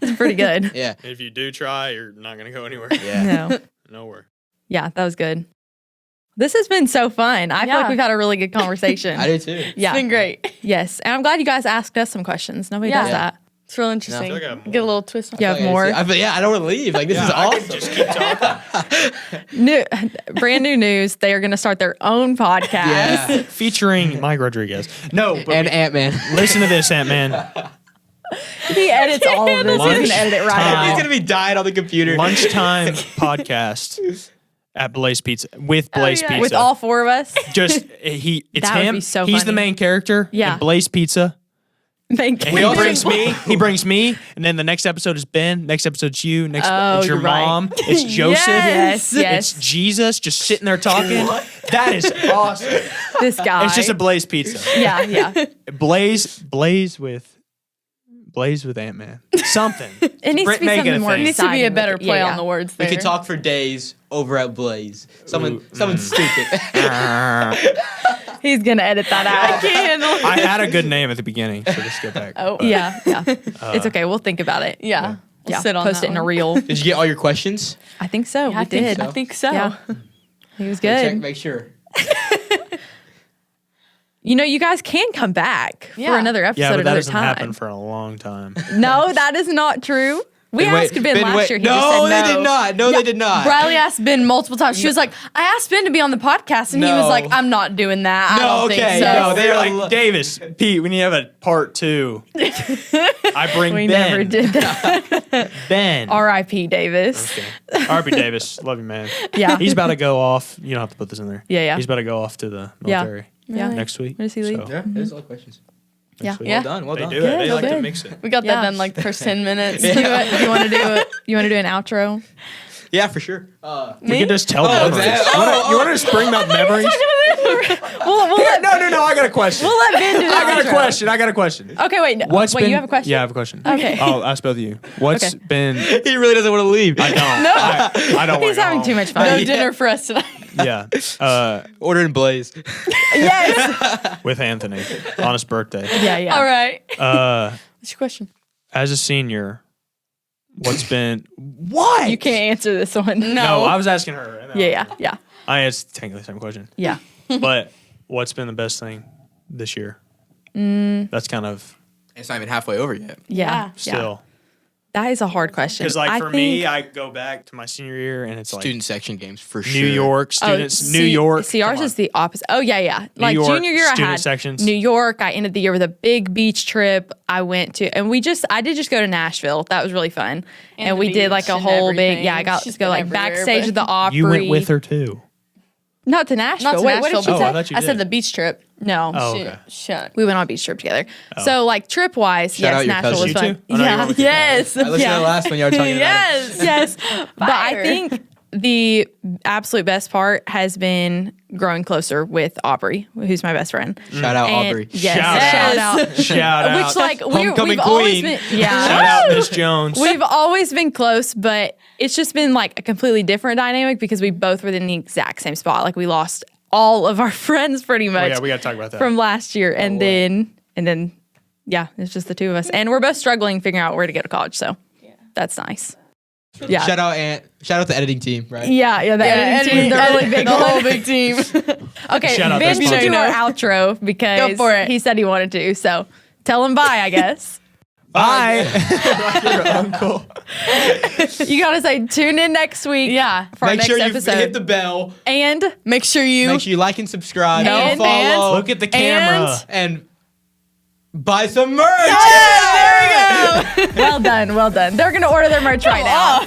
Speaker 1: It's pretty good.
Speaker 4: Yeah.
Speaker 3: If you do try, you're not going to go anywhere.
Speaker 4: Yeah.
Speaker 1: No.
Speaker 3: Nowhere.
Speaker 1: Yeah, that was good. This has been so fun. I feel like
Speaker 2: Yeah.
Speaker 1: we've had a really good conversation.
Speaker 4: I do too.
Speaker 1: Yeah.
Speaker 2: It's been great.
Speaker 1: Yes. And I'm glad you guys asked us some questions. Nobody
Speaker 2: Yeah.
Speaker 1: does that.
Speaker 2: It's real interesting.
Speaker 3: like I have more.
Speaker 2: Get a little twist on
Speaker 1: You have more?
Speaker 4: I don't want to leave. Like this is
Speaker 3: I
Speaker 4: awesome.
Speaker 3: could just keep talking.
Speaker 1: Brand new news. They are going to start their own podcast.
Speaker 4: Yeah.
Speaker 3: Featuring Mike Rodriguez. No, but
Speaker 4: And Ant-Man.
Speaker 3: listen to this, Ant-Man.
Speaker 1: He edits all of this. He's going to edit it right
Speaker 3: Lunchtime.
Speaker 1: out.
Speaker 4: He's gonna be dying on the computer.
Speaker 3: Lunchtime podcast at Blaze Pizza with Blaze Pizza.
Speaker 1: With all four of us.
Speaker 3: Just it's
Speaker 1: That would
Speaker 3: him.
Speaker 1: be so
Speaker 3: He's the
Speaker 1: funny.
Speaker 3: main character.
Speaker 1: Yeah.
Speaker 3: in Blaze Pizza.
Speaker 1: Thank
Speaker 3: And
Speaker 1: you.
Speaker 3: he brings me. He brings me. And then the next episode is Ben. Next episode's you. Next
Speaker 1: Oh,
Speaker 3: it's your
Speaker 1: you're right.
Speaker 3: mom. It's Joseph.
Speaker 1: Yes, yes.
Speaker 3: It's Jesus just sitting there talking. That is awesome.
Speaker 1: This guy.
Speaker 3: It's just a Blaze Pizza.
Speaker 1: Yeah.
Speaker 3: Blaze with Ant-Man. Something.
Speaker 1: It needs to be
Speaker 3: Make it a
Speaker 1: something more
Speaker 3: thing.
Speaker 2: It needs to be a
Speaker 1: exciting
Speaker 2: better
Speaker 1: with it.
Speaker 2: play
Speaker 1: Yeah,
Speaker 2: on the words
Speaker 4: We
Speaker 2: there.
Speaker 4: could talk for days over at Blaze. Someone stupid.
Speaker 1: He's going to edit that out.
Speaker 3: I had a good name at the beginning, so just go back.
Speaker 2: Oh.
Speaker 1: Yeah. It's okay. We'll think about it.
Speaker 2: Yeah. We'll
Speaker 1: Yeah.
Speaker 2: sit on
Speaker 1: Post
Speaker 2: that
Speaker 1: it in a
Speaker 2: one.
Speaker 1: reel.
Speaker 4: Did you get all your questions?
Speaker 1: I think so.
Speaker 2: Yeah,
Speaker 1: We did.
Speaker 2: I think so.
Speaker 1: Yeah. He was
Speaker 4: Check,
Speaker 1: good.
Speaker 4: make sure.
Speaker 1: You guys can come back for
Speaker 2: Yeah.
Speaker 1: another episode
Speaker 3: Yeah, but that
Speaker 1: another
Speaker 3: doesn't
Speaker 1: time.
Speaker 3: happen for a long time.
Speaker 1: No, that is not true. We asked Ben last year. He just
Speaker 4: No,
Speaker 1: said
Speaker 4: they did not. No, they did not.
Speaker 2: Briley asked Ben multiple times. She was like, I asked Ben to be on the podcast, and he was
Speaker 4: No.
Speaker 2: like, I'm not doing that. I
Speaker 4: No,
Speaker 2: don't
Speaker 4: okay,
Speaker 2: think so.
Speaker 4: no,
Speaker 3: They're
Speaker 4: They're
Speaker 3: like, Davis, Pete, we need to have a part 2. I bring
Speaker 1: We
Speaker 3: Ben.
Speaker 1: never did that.
Speaker 3: Ben.
Speaker 1: R.I.P. Davis.
Speaker 3: Okay. R.P. Davis, love you, man.
Speaker 1: Yeah.
Speaker 3: He's about to go off. You don't have to put this in there.
Speaker 1: Yeah.
Speaker 3: He's about to go off to the
Speaker 1: Yeah.
Speaker 3: military
Speaker 1: Yeah.
Speaker 3: next week.
Speaker 1: Where does he leave?
Speaker 3: So,
Speaker 4: Yeah, there's all the questions.
Speaker 3: next week.
Speaker 1: Yeah.
Speaker 4: Well done. Well
Speaker 3: They
Speaker 4: done.
Speaker 3: do it. They
Speaker 1: Good,
Speaker 3: like to
Speaker 1: good.
Speaker 3: mix it.
Speaker 2: We got
Speaker 1: Yeah.
Speaker 2: that done like the first 10 minutes.
Speaker 1: You want to do an outro?
Speaker 4: Yeah, for sure.
Speaker 3: We can just tell
Speaker 4: Oh,
Speaker 3: memories.
Speaker 4: that-
Speaker 3: You want to just bring up memories?
Speaker 1: We'll let,
Speaker 3: No. I got a question.
Speaker 1: we'll let Ben do the
Speaker 3: I got a
Speaker 1: outro.
Speaker 3: question. I got a question.
Speaker 1: Okay, wait. No.
Speaker 3: What's
Speaker 1: wait,
Speaker 3: been?
Speaker 1: you have a question?
Speaker 3: Yeah, I have a question.
Speaker 1: Okay.
Speaker 3: I'll ask both of you. What's
Speaker 1: Okay.
Speaker 3: been?
Speaker 4: He really doesn't want to leave.
Speaker 3: I don't. I don't.
Speaker 1: He's
Speaker 3: wanna go
Speaker 1: having
Speaker 3: home.
Speaker 1: too much fun.
Speaker 2: No
Speaker 4: Yeah.
Speaker 2: dinner for us tonight.
Speaker 3: Yeah.
Speaker 4: Ordering Blaze.
Speaker 1: Yes.
Speaker 3: With Anthony on his birthday.
Speaker 1: Yeah.
Speaker 2: All right. What's your question?
Speaker 3: As a senior, what's been what?
Speaker 1: You can't answer this one.
Speaker 3: No, I was asking her. and
Speaker 1: Yeah.
Speaker 3: I asked technically the same question.
Speaker 1: Yeah.
Speaker 3: But what's been the best thing this year? That's kind of
Speaker 4: It's not even halfway over yet.
Speaker 1: Yeah.
Speaker 3: still
Speaker 1: That is a hard question.
Speaker 3: because like
Speaker 1: I
Speaker 3: for
Speaker 1: think-
Speaker 3: me, I go back to my senior year and it's
Speaker 4: Student section games for
Speaker 3: like
Speaker 4: sure.
Speaker 3: New York students, New
Speaker 1: see-
Speaker 3: York.
Speaker 1: See, ours
Speaker 3: come
Speaker 1: is
Speaker 3: on.
Speaker 1: the opposite. Oh yeah. Like
Speaker 3: York
Speaker 1: junior year, I
Speaker 3: student
Speaker 1: had
Speaker 3: sections.
Speaker 1: New York. I ended the year with a big beach trip. I went to, and I did just go to Nashville. That was really fun, and
Speaker 2: the
Speaker 1: we did like
Speaker 2: beach
Speaker 1: a
Speaker 2: and
Speaker 1: whole big.
Speaker 2: everything.
Speaker 1: Yeah, I got
Speaker 2: She's
Speaker 1: to go
Speaker 2: been
Speaker 1: like
Speaker 2: everywhere,
Speaker 1: backstage
Speaker 2: but-
Speaker 1: of the Opry.
Speaker 3: You went with her too.
Speaker 1: Not to Nashville.
Speaker 2: Not to
Speaker 1: Wait, what
Speaker 2: Nashville.
Speaker 1: did she
Speaker 3: Oh,
Speaker 1: say?
Speaker 3: I thought you
Speaker 2: I
Speaker 3: did.
Speaker 2: said the beach trip.
Speaker 1: No.
Speaker 3: Oh,
Speaker 2: Shit.
Speaker 3: okay.
Speaker 2: Shut.
Speaker 1: We went on a beach trip together. So like trip wise,
Speaker 4: Shout
Speaker 1: yes,
Speaker 4: out your
Speaker 1: Nashville was
Speaker 4: cousins.
Speaker 3: You
Speaker 1: fun.
Speaker 3: too? Oh, no, you
Speaker 1: Yeah.
Speaker 3: went with your
Speaker 1: Yes.
Speaker 4: I listened to the last one you were talking about.
Speaker 1: Yes, yes. But I
Speaker 2: Fire.
Speaker 1: think the absolute best part has been growing closer with Aubrey, who's my best friend.
Speaker 4: Shout out
Speaker 1: And-
Speaker 4: Aubrey.
Speaker 1: Yes,
Speaker 3: Shout
Speaker 1: out.
Speaker 3: Shout out.
Speaker 1: Which like
Speaker 4: Homecoming
Speaker 1: we've always
Speaker 4: queen.
Speaker 1: been, yeah.
Speaker 3: Shout out Miss Jones.
Speaker 1: We've always been close, but it's just been like a completely different dynamic because we both were in the exact same spot. Like we lost all of our friends pretty
Speaker 3: Oh,
Speaker 1: much
Speaker 3: yeah, we got to talk about that.
Speaker 1: from last year, and then yeah, it's just the two of us, and we're both struggling figuring out where to go to college. So that's nice. Yeah.
Speaker 4: Shout out Ant. Shout out the editing team, right?
Speaker 1: Yeah, the editing team, the really big
Speaker 2: the
Speaker 1: one.
Speaker 2: whole big team.
Speaker 1: Okay,
Speaker 3: Shout out
Speaker 1: Ben
Speaker 3: those
Speaker 1: should do
Speaker 2: sponsors.
Speaker 1: our outro because
Speaker 2: Go for it.
Speaker 1: he said he wanted to. So tell him bye, I guess.
Speaker 3: Bye. Like your uncle.
Speaker 1: You gotta say tune in next week.
Speaker 2: Yeah.
Speaker 1: for our
Speaker 4: Make
Speaker 1: next
Speaker 4: sure you
Speaker 1: episode.
Speaker 4: hit the bell.
Speaker 1: And
Speaker 2: Make sure you.
Speaker 4: Make sure you like and subscribe.
Speaker 1: And-
Speaker 4: follow.
Speaker 3: Look at the camera.
Speaker 4: and buy some merch.
Speaker 1: well done. They're gonna order their merch right now.